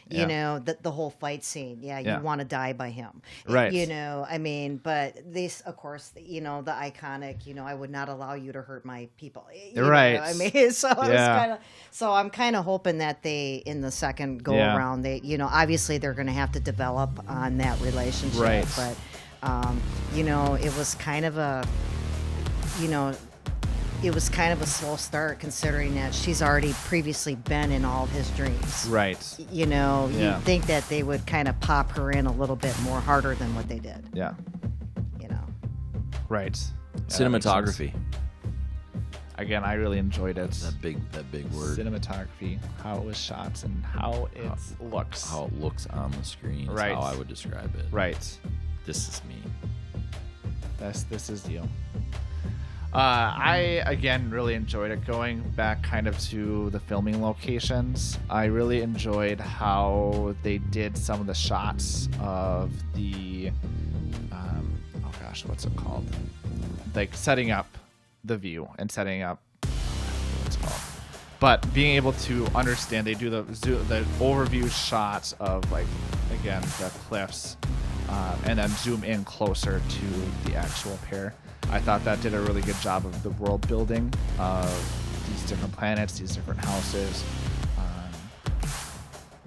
you know, the whole fight scene. You want to die by him. Right. You know, I mean, but this, of course, you know, the iconic, you know, I would not allow you to hurt my people. Right. Know, I mean, so it's kind of, so I'm kind of hoping that they, in the second go around, they, you know, obviously they're going to have to develop on that relationship. Right. But, you know, it was kind of a, you know, it was kind of a slow start, considering that she's already previously been in all his dreams. Right. You know, you'd think that they would kind of pop her in a little bit more harder than what they did. Yeah. You know. Right. Cinematography. Again, I really enjoyed it. That big word. Cinematography, how it was shot and how it looks. How it looks on the screen is Right. how I would describe it. Right. This is me. This is you. I, again, really enjoyed it. Going back kind of to the filming locations, I really enjoyed how they did some of the shots of the, what's it called? Like setting up the view and setting up, what's it called? But being able to understand, they do the overview shots of, like, again, the cliffs, and then zoom in closer to the actual pair. I thought that did a really good job of the world building of these different planets, these different houses.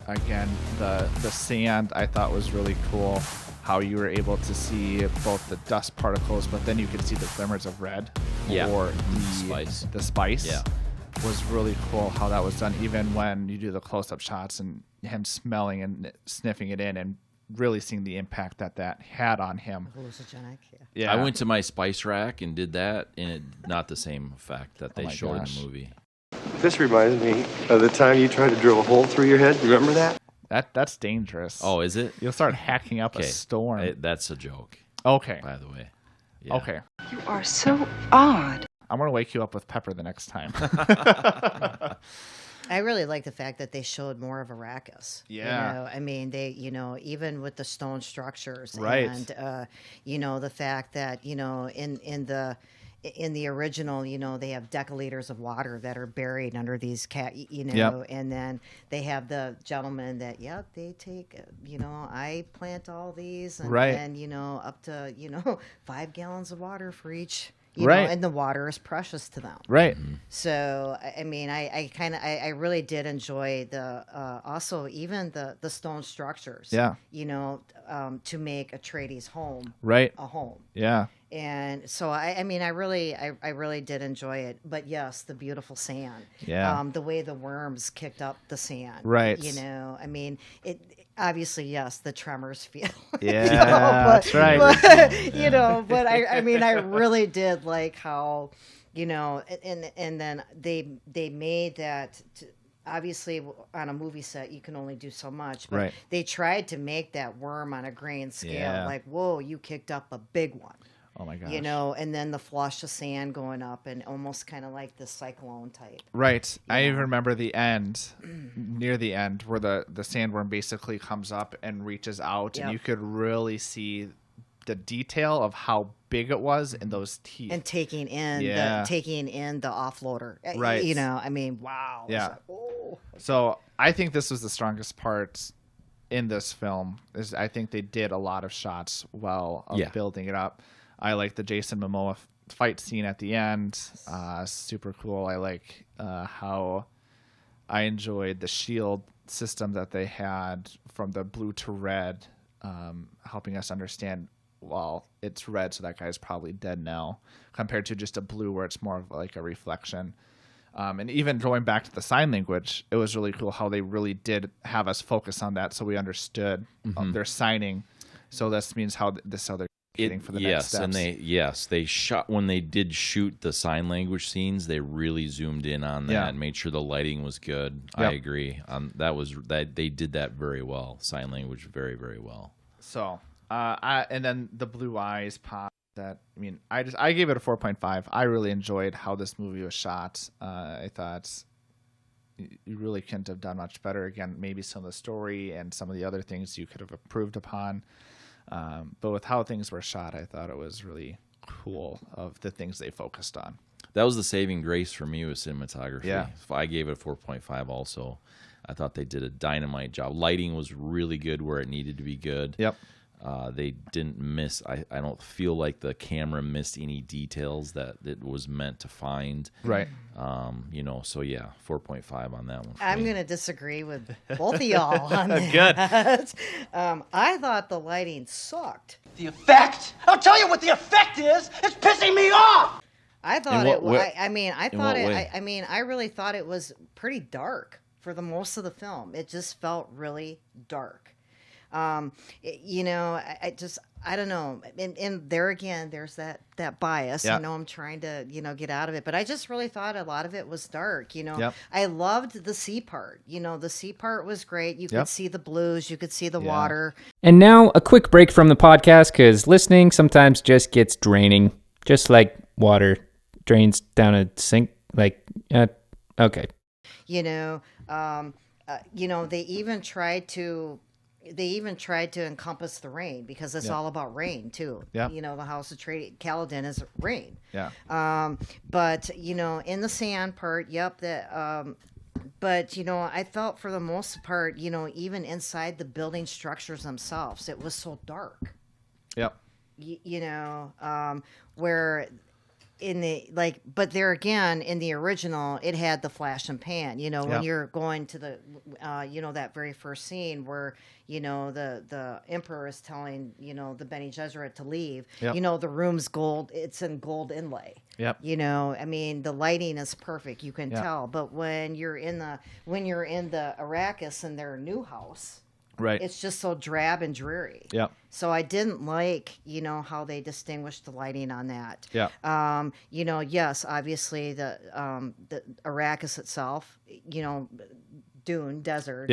Again, the sand I thought was really cool. How you were able to see both the dust particles, but then you could see the glimmers of red or the spice. Yeah, was really cool how that was done. Even when you do the close-up shots and him smelling and sniffing it in and really seeing the impact that had on him. Hallucinogenic, yeah. I went to my spice rack and did that, and it not the same effect that they showed in the movie. This reminds me of the time you tried to drill a hole through your head. Remember that? That's dangerous. Oh, is it? You'll start hacking up a storm. That's a joke. Okay. By the way. Yeah. Okay. You are so odd. I'm going to wake you up with pepper the next time. I really like the fact that they showed more of Arrakis. Yeah. You know, I mean, they, you know, even with the stone structures. Right. And, you know, the fact that, you know, in the original, you know, they have decaliters of water that are buried under these you know, and then they have the gentleman that, they take, you know, I plant all these and you know, up to, you know, 5 gallons of water for each. You know, and the water is precious to them. Right. So, I mean, I really did enjoy the, also even the stone structures. Yeah. You know, to make Atreides' home. Right. A home. Yeah. And so, I mean, I really did enjoy it. But yes, the beautiful sand. Yeah. The way the worms kicked up the sand. Right. You know, I mean, obviously, yes, the tremors feel. Yeah, but, that's right. But I mean, I really did like how, and then they made that. Obviously, on a movie set, you can only do so much. But Right. they tried to make that worm on a grain scale. Yeah. Like, whoa, you kicked up a big one. Oh my gosh. And then the flush of sand going up and almost kind of like the cyclone type. Right. I even remember the end, near the end, where the sandworm basically comes up and reaches out, and you could really see the detail of how big it was in those teeth. And taking in the offloader. Right. I mean, wow. Yeah. Like, oh. So I think this was the strongest part in this film. Is I think they did a lot of shots well of building it up. I like the Jason Momoa fight scene at the end. Super cool. I like how I enjoyed the shield system that they had from the blue to red, helping us understand, well, it's red, so that guy's probably dead now, compared to just a blue where it's more of like a reflection. And even going back to the sign language, it was really cool how they really did have us focus on that, so we understood their signing. So this means how they're getting for the next steps. And they shot when they did shoot the sign language scenes. They really zoomed in on that and made sure the lighting was good. Yep. I agree. That they did that very well. Sign language very, very well. So, and then the blue eyes pop. I gave it a 4.5. I really enjoyed how this movie was shot. I thought you really couldn't have done much better. Again, maybe some of the story and some of the other things you could have improved upon. But with how things were shot, I thought it was really cool of the things they focused on. That was the saving grace for me with cinematography. Yeah. I gave it a 4.5 also. I thought they did a dynamite job. Lighting was really good where it needed to be good. Yep. They didn't miss. I don't feel like the camera missed any details that it was meant to find. Right. So yeah, 4.5 on that one. I'm going to disagree with both of y'all on that. Good. I thought the lighting sucked. The effect? I'll tell you what the effect is. It's pissing me off. I thought I really thought it was pretty dark for the most of the film. It just felt really dark. I don't know. And there again, there's that bias. Yeah. I'm trying to, get out of it. But I just really thought a lot of it was dark. Yep. I loved the sea part. The sea part was great. You could see the blues. You could see the water. And now a quick break from the podcast because listening sometimes just gets draining, just like water drains down a sink. Okay. They even tried to encompass the rain because it's all about rain too. Yeah. The House of Kaladin is rain. Yeah. But in the sand part, but I felt for the most part, even inside the building structures themselves, it was so dark. Yep. Where in the but there again in the original it had the flash and pan when you're going to the that very first scene where the emperor is telling the Bene Gesserit to leave. The room's gold, it's in gold inlay. The lighting is perfect, you can tell, but when you're in the Arrakis in their new house, right, it's just so drab and dreary. So I didn't like, how they distinguished the lighting on that. Yes, obviously the Arrakis itself, Dune, desert,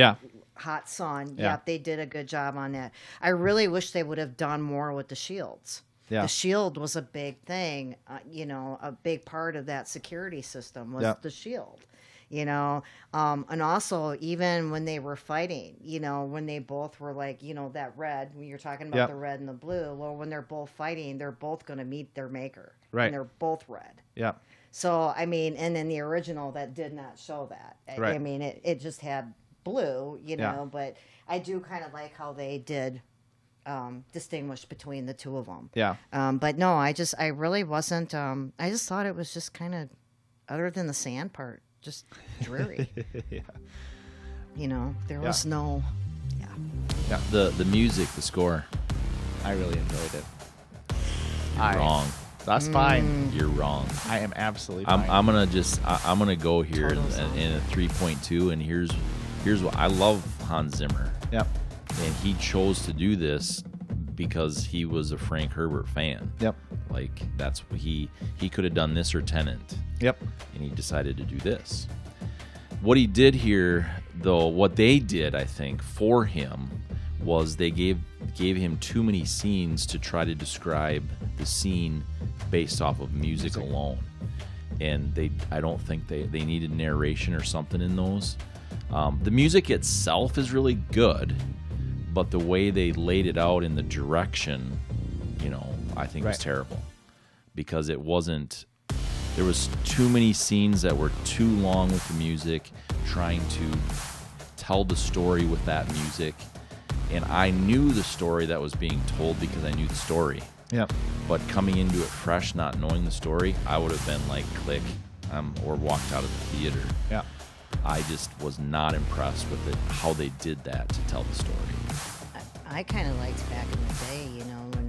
hot sun. They did a good job on that. I really wish they would have done more with the shields. The shield was a big thing. A big part of that security system was the shield. And also even when they were fighting, when they both were like, that red, when you're talking about the red and the blue, well, when they're both fighting, they're both going to meet their maker. Right. And they're both red. Yeah. So, and in the original, that did not show that. Right. It just had blue, but I do kind of like how they did distinguish between the two of them. Yeah. But no, I really wasn't, I just thought it was just kind of, other than the sand part, just dreary. There was no. The music, the score. I really enjoyed it. You're wrong. That's fine. You're wrong. I am absolutely fine. I'm gonna go here in a 3.2, and here's what I love. Hans Zimmer. Yep. and he chose to do this because he was a Frank Herbert fan. Yep. Like that's what he could have done this or Tenet. Yep. And he decided to do this. What he did here, though, what they did, I think, for him was they gave him too many scenes to try to describe the scene based off of music alone. And I don't think they needed narration or something in those. The music itself is really good, but the way they laid it out in the direction, I think was terrible. Because it wasn't... There was too many scenes that were too long with the music, trying to tell the story with that music. And I knew the story that was being told because I knew the story. Yep. But coming into it fresh, not knowing the story, I would have been like, click, or walked out of the theater. Yeah. I just was not impressed with it, how they did that to tell the story. I kind of liked back in the day, when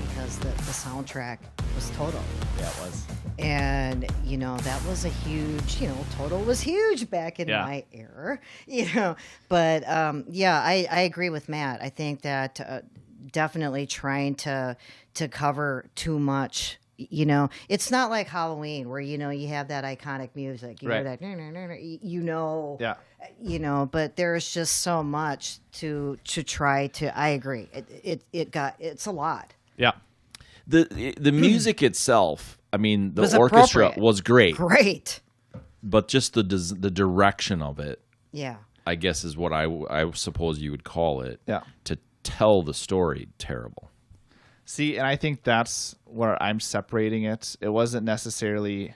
because the soundtrack was Toto. Yeah, it was. And, that was a huge, Toto was huge back in my era, But, I agree with Matt. I think that definitely trying to cover too much, it's not like Halloween where, you have that iconic music, you know, that, but there's just so much to try to, I agree. It's a lot. Yeah. The music itself, I mean, the Was orchestra was great. Great. But just the direction of it, Yeah. I guess is what I suppose you would call it. Yeah. To tell the story, terrible. See, and I think that's where I'm separating it. It wasn't necessarily...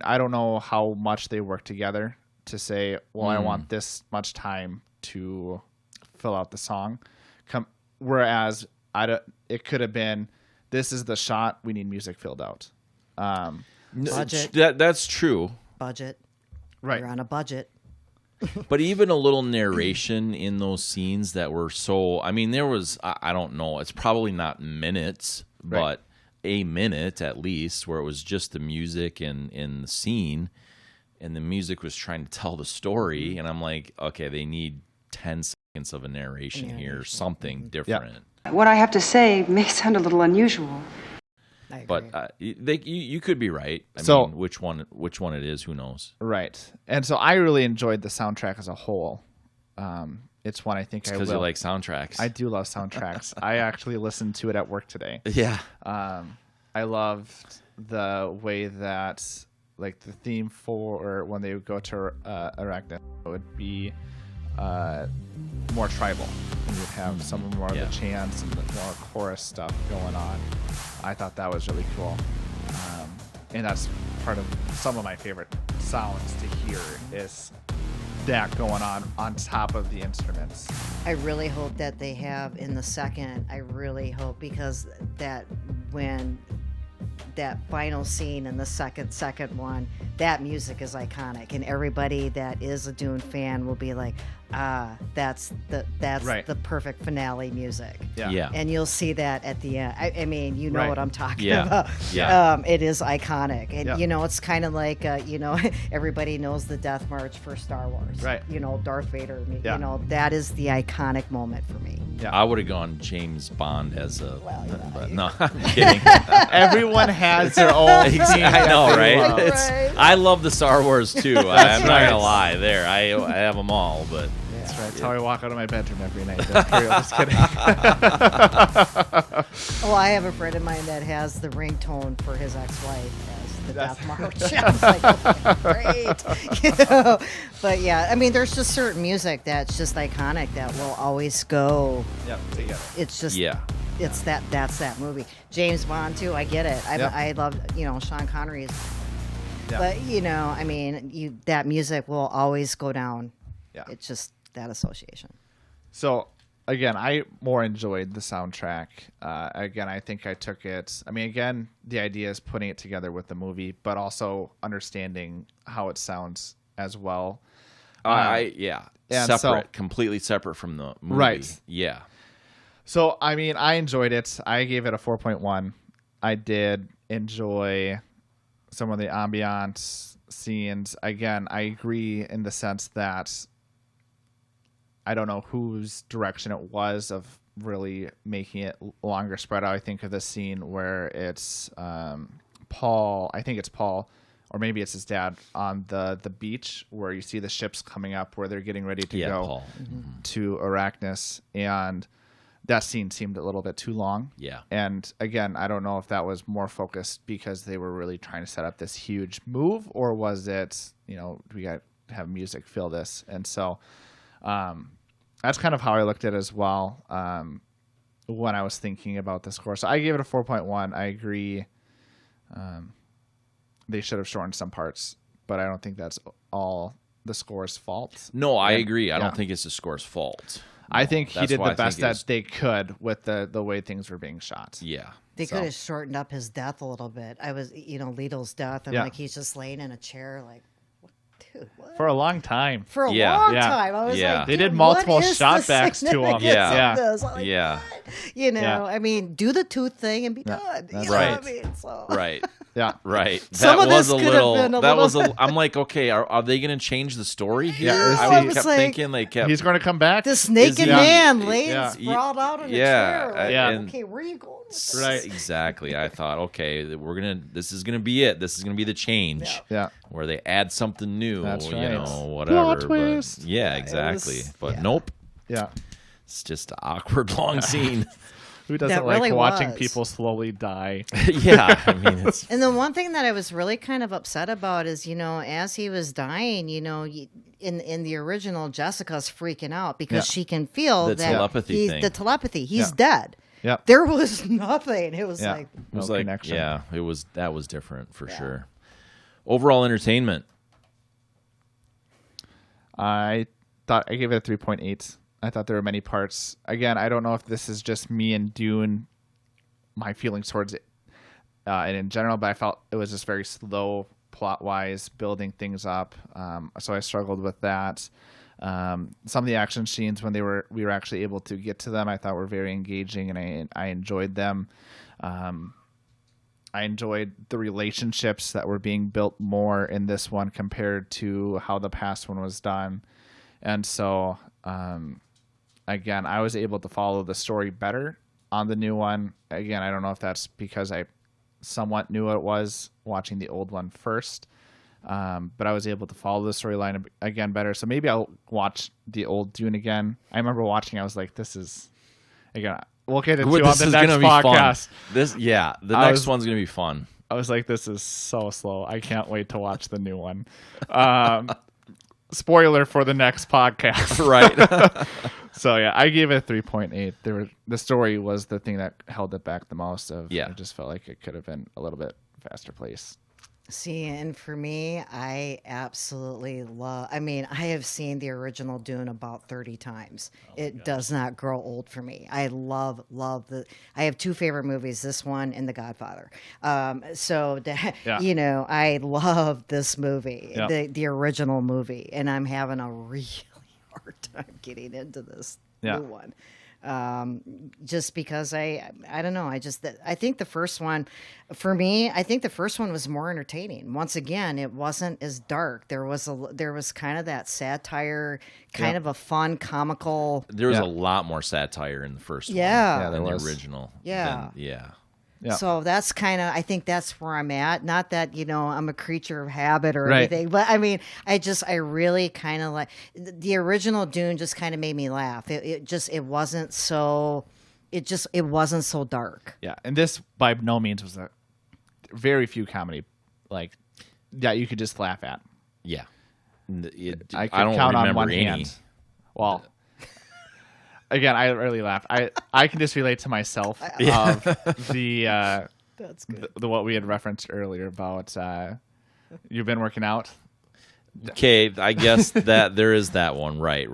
I don't know how much they work together to say, well, I want this much time to fill out the song. Whereas it could have been, this is the shot, we need music filled out. Budget. That's true. Budget. Right. You're on a budget. But even a little narration in those scenes that were so... there was, I don't know, it's probably not minutes, but a minute at least, where it was just the music and the scene, and the music was trying to tell the story, and I'm like, okay, they need 10 seconds of a narration here, something different. What I have to say may sound a little unusual. But you could be right. I mean, which one it is, who knows? Right. And so I really enjoyed the soundtrack as a whole. It's one I think I will. Because you like soundtracks. I do love soundtracks. I actually listened to it at work today. Yeah. I loved the way that, like, the theme for when they would go to Arachne would be more tribal. And you'd have some more of the chants and the more chorus stuff going on. I thought that was really cool. And that's part of some of my favorite sounds to hear is that going on top of the instruments. I really hope that they have in the second. I really hope, because that when that final scene in the second one, that music is iconic, and everybody that is a Dune fan will be like, that's the perfect finale music. Yeah. And you'll see that at the end. I mean, you know what I'm talking Yeah. about. Yeah. It is iconic, and it's kind of like everybody knows the Death March for Star Wars. Right. Darth Vader. Yeah. That is the iconic moment for me. Yeah. I would have gone James Bond as a... but no, I'm kidding. Everyone has their own theme. I know, right? Right. I love the Star Wars too. I'm not gonna lie. There, I have them all, but that's right. That's how I walk out of my bedroom every night. Just kidding. Well, I have a friend of mine that has the ringtone for his ex-wife as the Death March. I was like, okay, great. But yeah, I mean, there's just certain music that's just iconic that will always go. Yep, together. It's just it's that's that movie. James Bond too. I get it. I love Sean Connery. But I mean, that music will always go down. Yeah, it's just that association. So again, I more enjoyed the soundtrack. Again, I think I took it. I mean, again, the idea is putting it together with the movie, but also understanding how it sounds as well. Completely separate from the movie. Right. Yeah. So, I mean, I enjoyed it. I gave it a 4.1. I did enjoy some of the ambiance scenes. Again, I agree in the sense that I don't know whose direction it was of really making it longer spread out. I think of the scene where it's Paul, I think it's Paul, or maybe it's his dad, on the beach where you see the ships coming up where they're getting ready to go Paul. to Arrakis. And that scene seemed a little bit too long. Yeah. And again, I don't know if that was more focused because they were really trying to set up this huge move, or was it, we got to have music fill this. And so that's kind of how I looked at it as well when I was thinking about the score. So I gave it a 4.1. I agree. They should have shortened some parts, but I don't think that's all the score's fault. No, I agree. I don't think it's the score's fault. I think he did the best that they could with the way things were being shot. Yeah. They could have shortened up his death a little bit. I was, Leto's death, and like he's just laying in a chair, like, dude, what? For a long time. For a long time. I was like, they did multiple shot backs to him. Yeah. I mean, do the tooth thing and be done. You know what I mean? So. Right. Yeah. Right. Some that of was this a could little. have been a that little. was. I'm like, okay, are they going to change the story here? Yeah, I kept thinking they kept. He's going to come back. This naked man laying sprawled out in a Yeah, chair. Like, okay, where are you going with this? Right. Exactly. I thought, okay, this is gonna be it. This is gonna be the change. Yeah. Where they add something new. That's right. Whatever. Plot twist. But, yeah, exactly. But nope. Yeah. It's just an awkward long scene. Who doesn't That like really watching was. people slowly die? Yeah, I mean, it's. And the one thing that I was really kind of upset about is, as he was dying, in the original, Jessica's freaking out because she can feel The telepathy thing. The telepathy. He's dead. Yeah. There was nothing. It was like It was No like, connection. that was different for sure. Overall entertainment. I thought I gave it a 3.8. I thought there were many parts. Again, I don't know if this is just me and Dune, my feelings towards it, and in general, but I felt it was just very slow plot-wise, building things up. So I struggled with that. Some of the action scenes when we were actually able to get to them, I thought were very engaging, and I enjoyed them. I enjoyed the relationships that were being built more in this one compared to how the past one was done. And so, again, I was able to follow the story better on the new one. Again, I don't know if that's because I somewhat knew what it was watching the old one first. But I was able to follow the storyline again better. So maybe I'll watch the old Dune again. I remember watching, I was like, this is, again, we'll get into on the next podcast. The next one's going to be fun. I was like, this is so slow. I can't wait to watch the new one. Spoiler for the next podcast. Right. So yeah, I gave it a 3.8. The story was the thing that held it back the most. I just felt like it could have been a little bit faster paced. See, and for me, I absolutely love. I mean, I have seen the original Dune about 30 times. It does not grow old for me. I love the. I have two favorite movies: this one and The Godfather. I love this movie, the original movie, and I'm having a really hard time getting into this new one. Just because I don't know. I think the first one, for me, I think the first one was more entertaining. Once again, it wasn't as dark. There was kind of that satire, kind of a fun, comical. There was a lot more satire in the first one than the original. So that's kind of, I think that's where I'm at. Not that, I'm a creature of habit or anything, but I mean, I really kind of like the original Dune just kind of made me laugh. It wasn't so dark. Yeah. And this by no means was a very few comedy that you could just laugh at. Yeah. I don't count on remember one any. hand. Well, again, I really laugh. I can just relate to myself of the That's good. the what we had referenced earlier about you've been working out. Okay, I guess that there is that one. Right.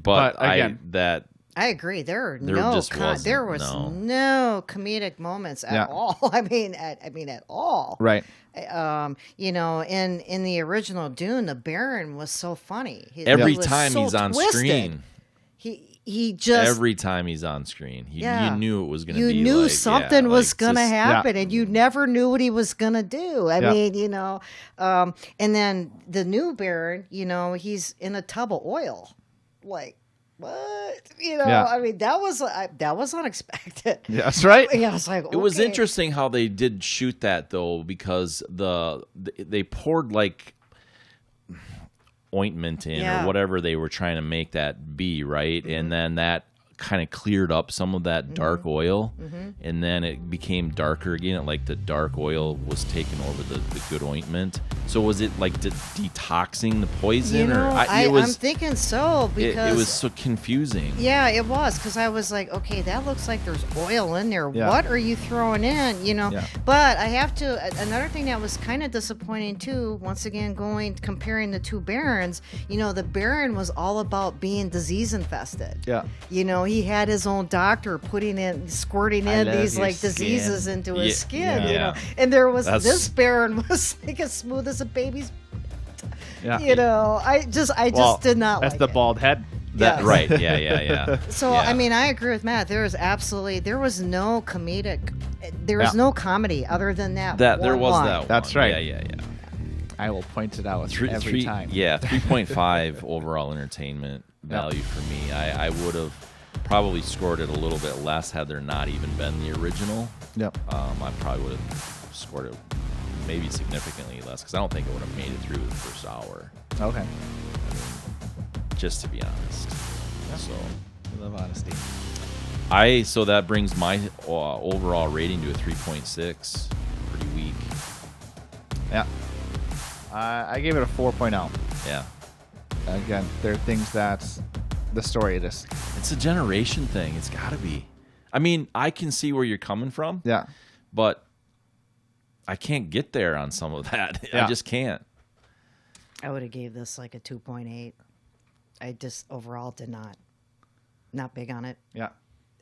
But again, I agree. There was no no comedic moments at all. I mean, at all. Right. In the original Dune, the Baron was so funny. Every He was time so he's on twisted. screen. He just Every time he's on screen, you knew it was going to be. You knew like, something was going to just- happen, and you never knew what he was going to do. I mean, and then the new Baron, he's in a tub of oil, like what? You know, Yeah. I mean, that was unexpected. Yeah, that's right. Yeah, I was like, It was okay. interesting how they did shoot that though, because they poured like ointment in or whatever they were trying to make that be, right? And then that kind of cleared up some of that dark oil, and then it became darker again. Like the dark oil was taking over the good ointment. So was it like detoxing the poison? You know, or I'm thinking so, because it was so confusing. Yeah, it was, because I was like, okay, that looks like there's oil in there. Yeah. What are you throwing in? You know, Yeah. but I have to. Another thing that was kind of disappointing too. Once again, comparing the two barons. You know, the baron was all about being disease infested. Yeah. You know, he had his own doctor squirting in love these your like diseases skin. into his skin. Yeah. You know, and there was That's- this baron was like as smooth as a baby's. Yeah. You know, I just Well, did not. That's like the it. bald head. Yes. Right. Yeah. So Yeah. I mean, I agree with Matt. There was no comedic, there was no comedy other than that. There one was line. that. That's one. right. Yeah. I will point it out every time. Yeah, 3.5 overall entertainment value for me. I would have probably scored it a little bit less had there not even been the original. Yep. I probably would have scored it maybe significantly less, because I don't think it would have made it through the first hour, Okay. just to be honest. So I love honesty. so that brings my overall rating to a 3.6. Pretty weak. Yeah. I gave it a 4.0. Yeah. Again, there are things that the story just. It's a generation thing. It's got to be. I mean, I can see where you're coming from. Yeah. But I can't get there on some of that. Yeah. I just can't. I would have gave this like a 2.8. I just overall did not big on it. Yeah.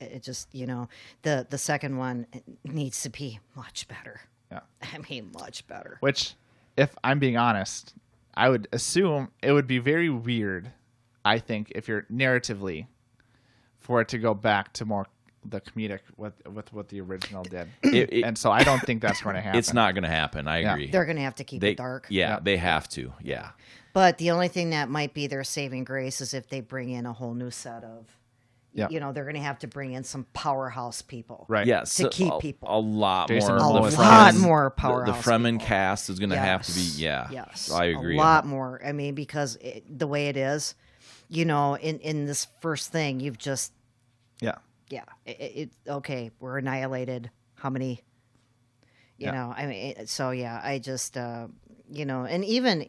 It just, you know, the second one needs to be much better. Yeah. I mean, much better. Which, if I'm being honest, I would assume it would be very weird, I think, if you're narratively, for it to go back to more the comedic with what the original did. And so I don't think that's going to happen. It's not going to happen. I agree. They're going to have to keep it dark. Yeah, they have to. Yeah. But the only thing that might be their saving grace is if they bring in a whole new set of, you know, they're going to have to bring in some powerhouse people. Right. Yeah, To keep people. A lot Jason more. Momoa. The A lot Fremen- more The powerhouse Fremen people. cast is going to have to be, Yes. I agree. A lot more. I mean, because the way it is, you know, in this first thing, you've just, Yeah. okay, we're annihilated. How many? You know, I mean, so yeah, I just, you know, and even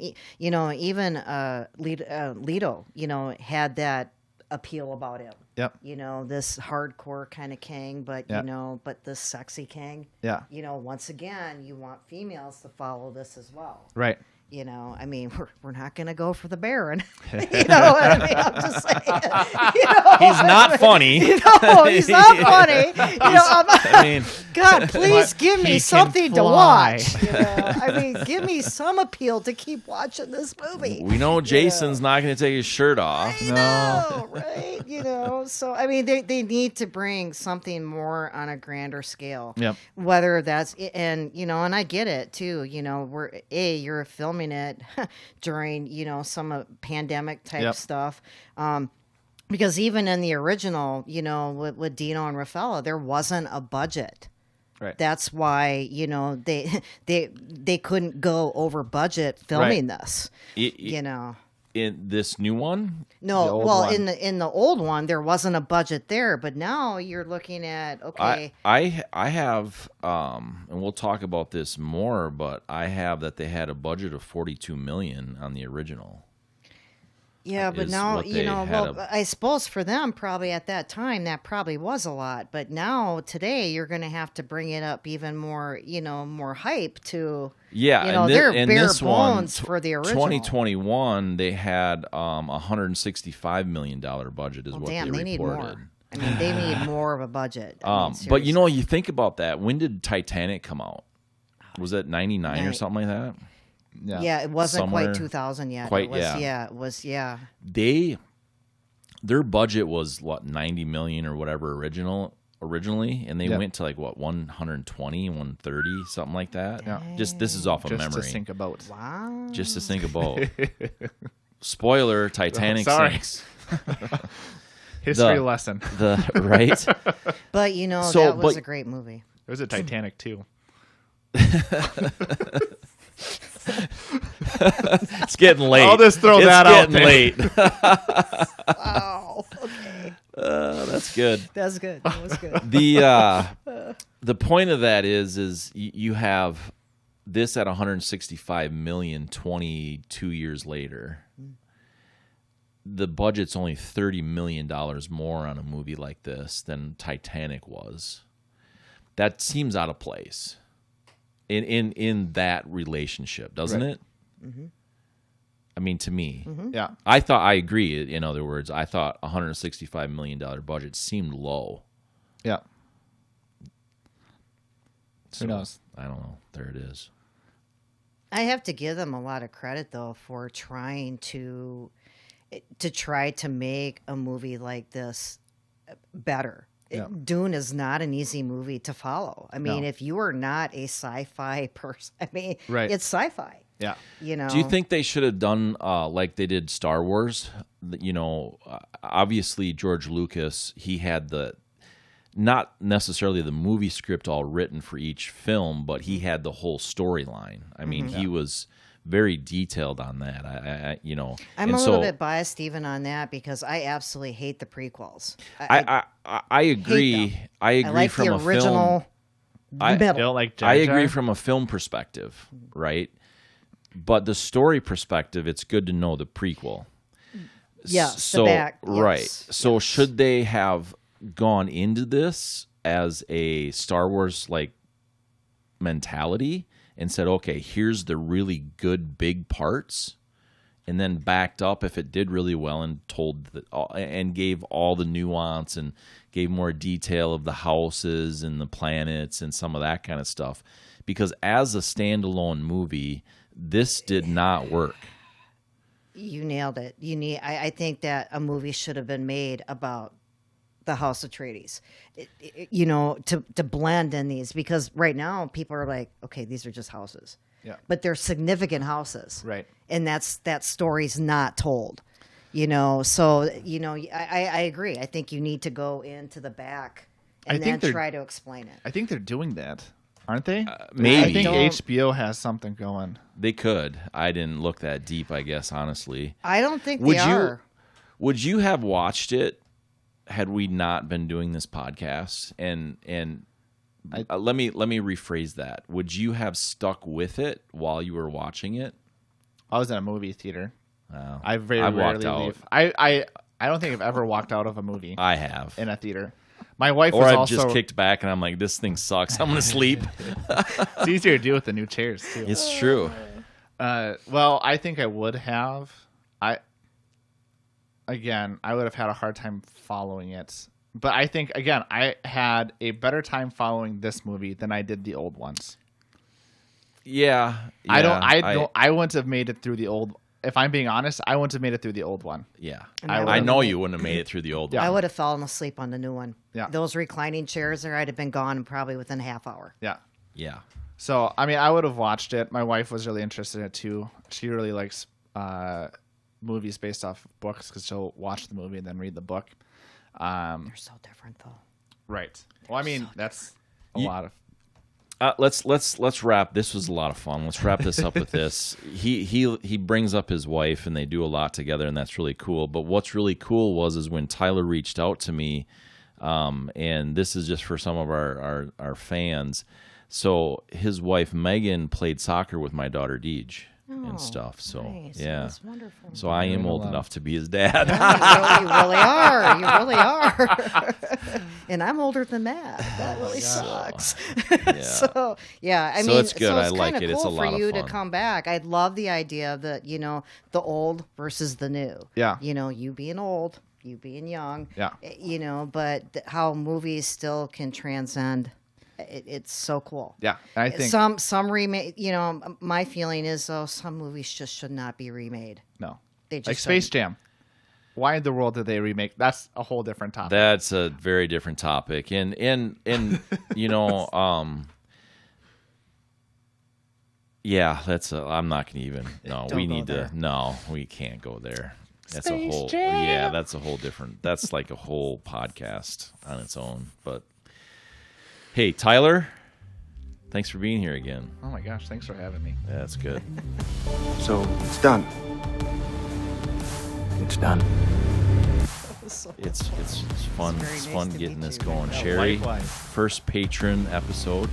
Leto, you know, had that appeal about him. Yep. You know, this hardcore kind of king, but Yep. you know, but this sexy king. Yeah. You know, once again, you want females to follow this as well. Right. You know, I mean, we're not going to go for the Baron. You know what I mean? I'm just saying. You know, He's not funny. No, he's not funny. You know, I mean, God, please give he me can something to fly. watch. You know? I mean, give me some appeal to keep watching this movie. we know Jason's not going to take his shirt off. I know, right? You know, so I mean, they need to bring something more on a grander scale. Yep. Whether that's and you know, and I get it too. You know, you're filming it during you know some pandemic type stuff. Because even in the original, you know, with Dino and Raffaella, there wasn't a budget. Right. That's why you know they couldn't go over budget filming this. You know. In this new one? No, old well, one. in the old one, there wasn't a budget there, but now you're looking at okay. I have, and we'll talk about this more, but I have that they had a budget of $42 million on the original. Yeah, but is now what you they know. had Well, I suppose for them, probably at that time, that probably was a lot. But now, today, you're going to have to bring it up even more. You know, more hype to. Yeah, you know, and they're and bare this one, bones for the original. 2021, they had $165 million budget is Well, what damn, they need reported. more. I mean, they need more of a budget. I mean, But you know, seriously. you think about that. When did Titanic come out? Was it 99 or something like that? Yeah, it wasn't Somewhere- quite 2000 yet. quite- it was, yeah. it was. Yeah. Their budget was what, 90 million or whatever originally, and they went to like what, 120, 130, something like that. Yeah. Just this is off of Just memory. to sink a boat. Wow. Just to think about. Spoiler: Titanic Sorry. sinks. History lesson. Right? But you know, So, that was but- a great movie. There was a Titanic too. It's getting late. I'll just throw that out there. It's getting late. Wow. Okay. That's good. That's good. That was good. The point of that is you have this at 165 million 22 years later. The budget's only $30 million more on a movie like this than Titanic was. That seems out of place in that relationship, doesn't it? Mm-hmm. I mean, to me. Mm-hmm. Yeah. I agree. In other words, I thought $165 million budget seemed low. Yeah. So, Who knows? I don't know. There it is. I have to give them a lot of credit though for trying to make a movie like this better. Yeah. Dune is not an easy movie to follow. I mean, No. if you are not a sci-fi person, I mean, Right. it's sci-fi. Yeah. You know. Do you think they should have done like they did Star Wars? You know, obviously George Lucas, he had not necessarily the movie script all written for each film, but he had the whole storyline. I mean, he was very detailed on that. I'm a little bit biased even on that because I absolutely hate the prequels. I agree. hate them. I agree like from the a original film. I middle. Like Jar I agree Jar? from a film perspective, right? But the story perspective, it's good to know the prequel. Yes, So the back. right. Yes, So yes. should they have gone into this as a Star Wars like mentality and said, okay, here's the really good big parts, and then backed up if it did really well and and gave all the nuance and gave more detail of the houses and the planets and some of that kind of stuff? Because as a standalone movie, this did not work. You nailed it. I think that a movie should have been made about the House Atreides, to blend in these, because right now people are like, okay, these are just houses, but they're significant houses, Right. And that story's not told, So I agree. I think you need to go into the back and then try to explain it. I think they're doing that, aren't they? Maybe. I think HBO has something going. They could. I didn't look that deep, I guess, honestly. I don't think they are. Would you have watched it had we not been doing this podcast? And let me rephrase that. Would you have stuck with it while you were watching it? I was in a movie theater. Oh, I very I've walked rarely out. leave. I don't think I've ever walked out of a movie I have. in a theater. My wife Or was I've also. just kicked back and I'm like, this thing sucks. I'm gonna sleep. It's easier to do with the new chairs too. It's true. Well, I think I would have. I would have had a hard time following it. But I think, again, I had a better time following this movie than I did the old ones. Yeah. I wouldn't have made it through the old. If I'm being honest, I wouldn't have made it through the old one. Yeah. And I know you wouldn't have made it through the old I one. would have fallen asleep on the new one. Yeah. Those reclining chairs there, I'd have been gone probably within a half hour. Yeah. Yeah. So, I mean, I would have watched it. My wife was really interested in it too. She really likes movies based off books because she'll watch the movie and then read the book. They're so different, though. Right. Well, I mean, that's a lot of. Let's wrap. This was a lot of fun. Let's wrap this up with this. He brings up his wife and they do a lot together, and that's really cool. But what's really cool is when Tyler reached out to me, and this is just for some of our fans. So his wife Megan played soccer with my daughter Deej and stuff. So nice. yeah, That's wonderful. so I am old enough to be his dad. You really are. You really are. And I'm older than that. That really sucks. Yeah. So yeah, I So mean, it's good. I like kinda it. It's a cool lot for of you fun. to come back. I'd love the idea of the old versus the new. Yeah. You being old, you being young. Yeah. But how movies still can transcend. It's so cool. Yeah. I think. Some remake. My feeling is though some movies just should not be remade. No. They just Like Space shouldn't. Jam. Why in the world did they remake? That's a whole different topic. That's a very different topic, and yeah, I'm not gonna even. No, Don't we go need there. to. No, we can't go there. That's a whole yeah, that's a whole different. That's like a whole podcast on its own. But hey, Tyler, thanks for being here again. Oh my gosh, thanks for having me. That's good. So it's done. It's done. It's fun. very It's nice fun to getting meet this you. going. Yeah, Sherry, likewise. first patron episode.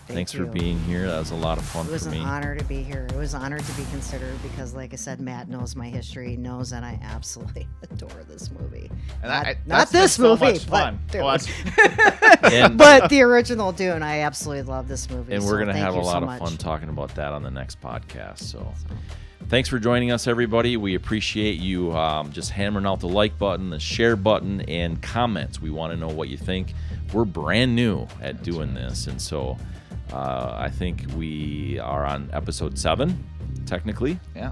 Thanks for you. being here. That was a lot of fun It was for an me. honor to be here. It was an honor to be considered because, like I said, Matt knows my history, knows that I absolutely adore this movie. And Not that's this been movie, so much fun. but Dune. Oh, that's- And, But the original Dune, I absolutely love this movie. and so we're gonna thank have a you so lot of much. fun talking about that on the next podcast. So, thanks for joining us, everybody. We appreciate you just hammering out the like button, the share button, and comments. We want to know what you think. We're brand new at doing this, and so I think we are on episode 7, technically. yeah.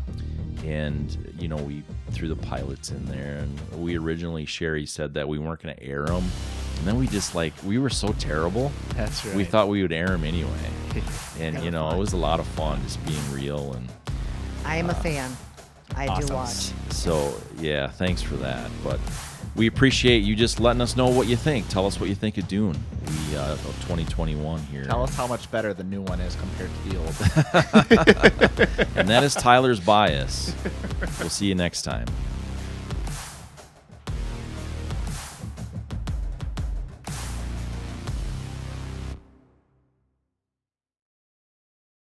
And you know, we threw the pilots in there, and we originally, Sherry said that we weren't going to air them, and then we were so terrible. That's right. We thought we would air them anyway, and you know, it was a lot of fun just being real. And I am a fan. I do awesome. watch. so yeah, thanks for that. But we appreciate you just letting us know what you think. Tell us what you think of Dune. We of 2021 here. Tell us how much better the new one is compared to the old. And that is Tyler's bias. We'll see you next time.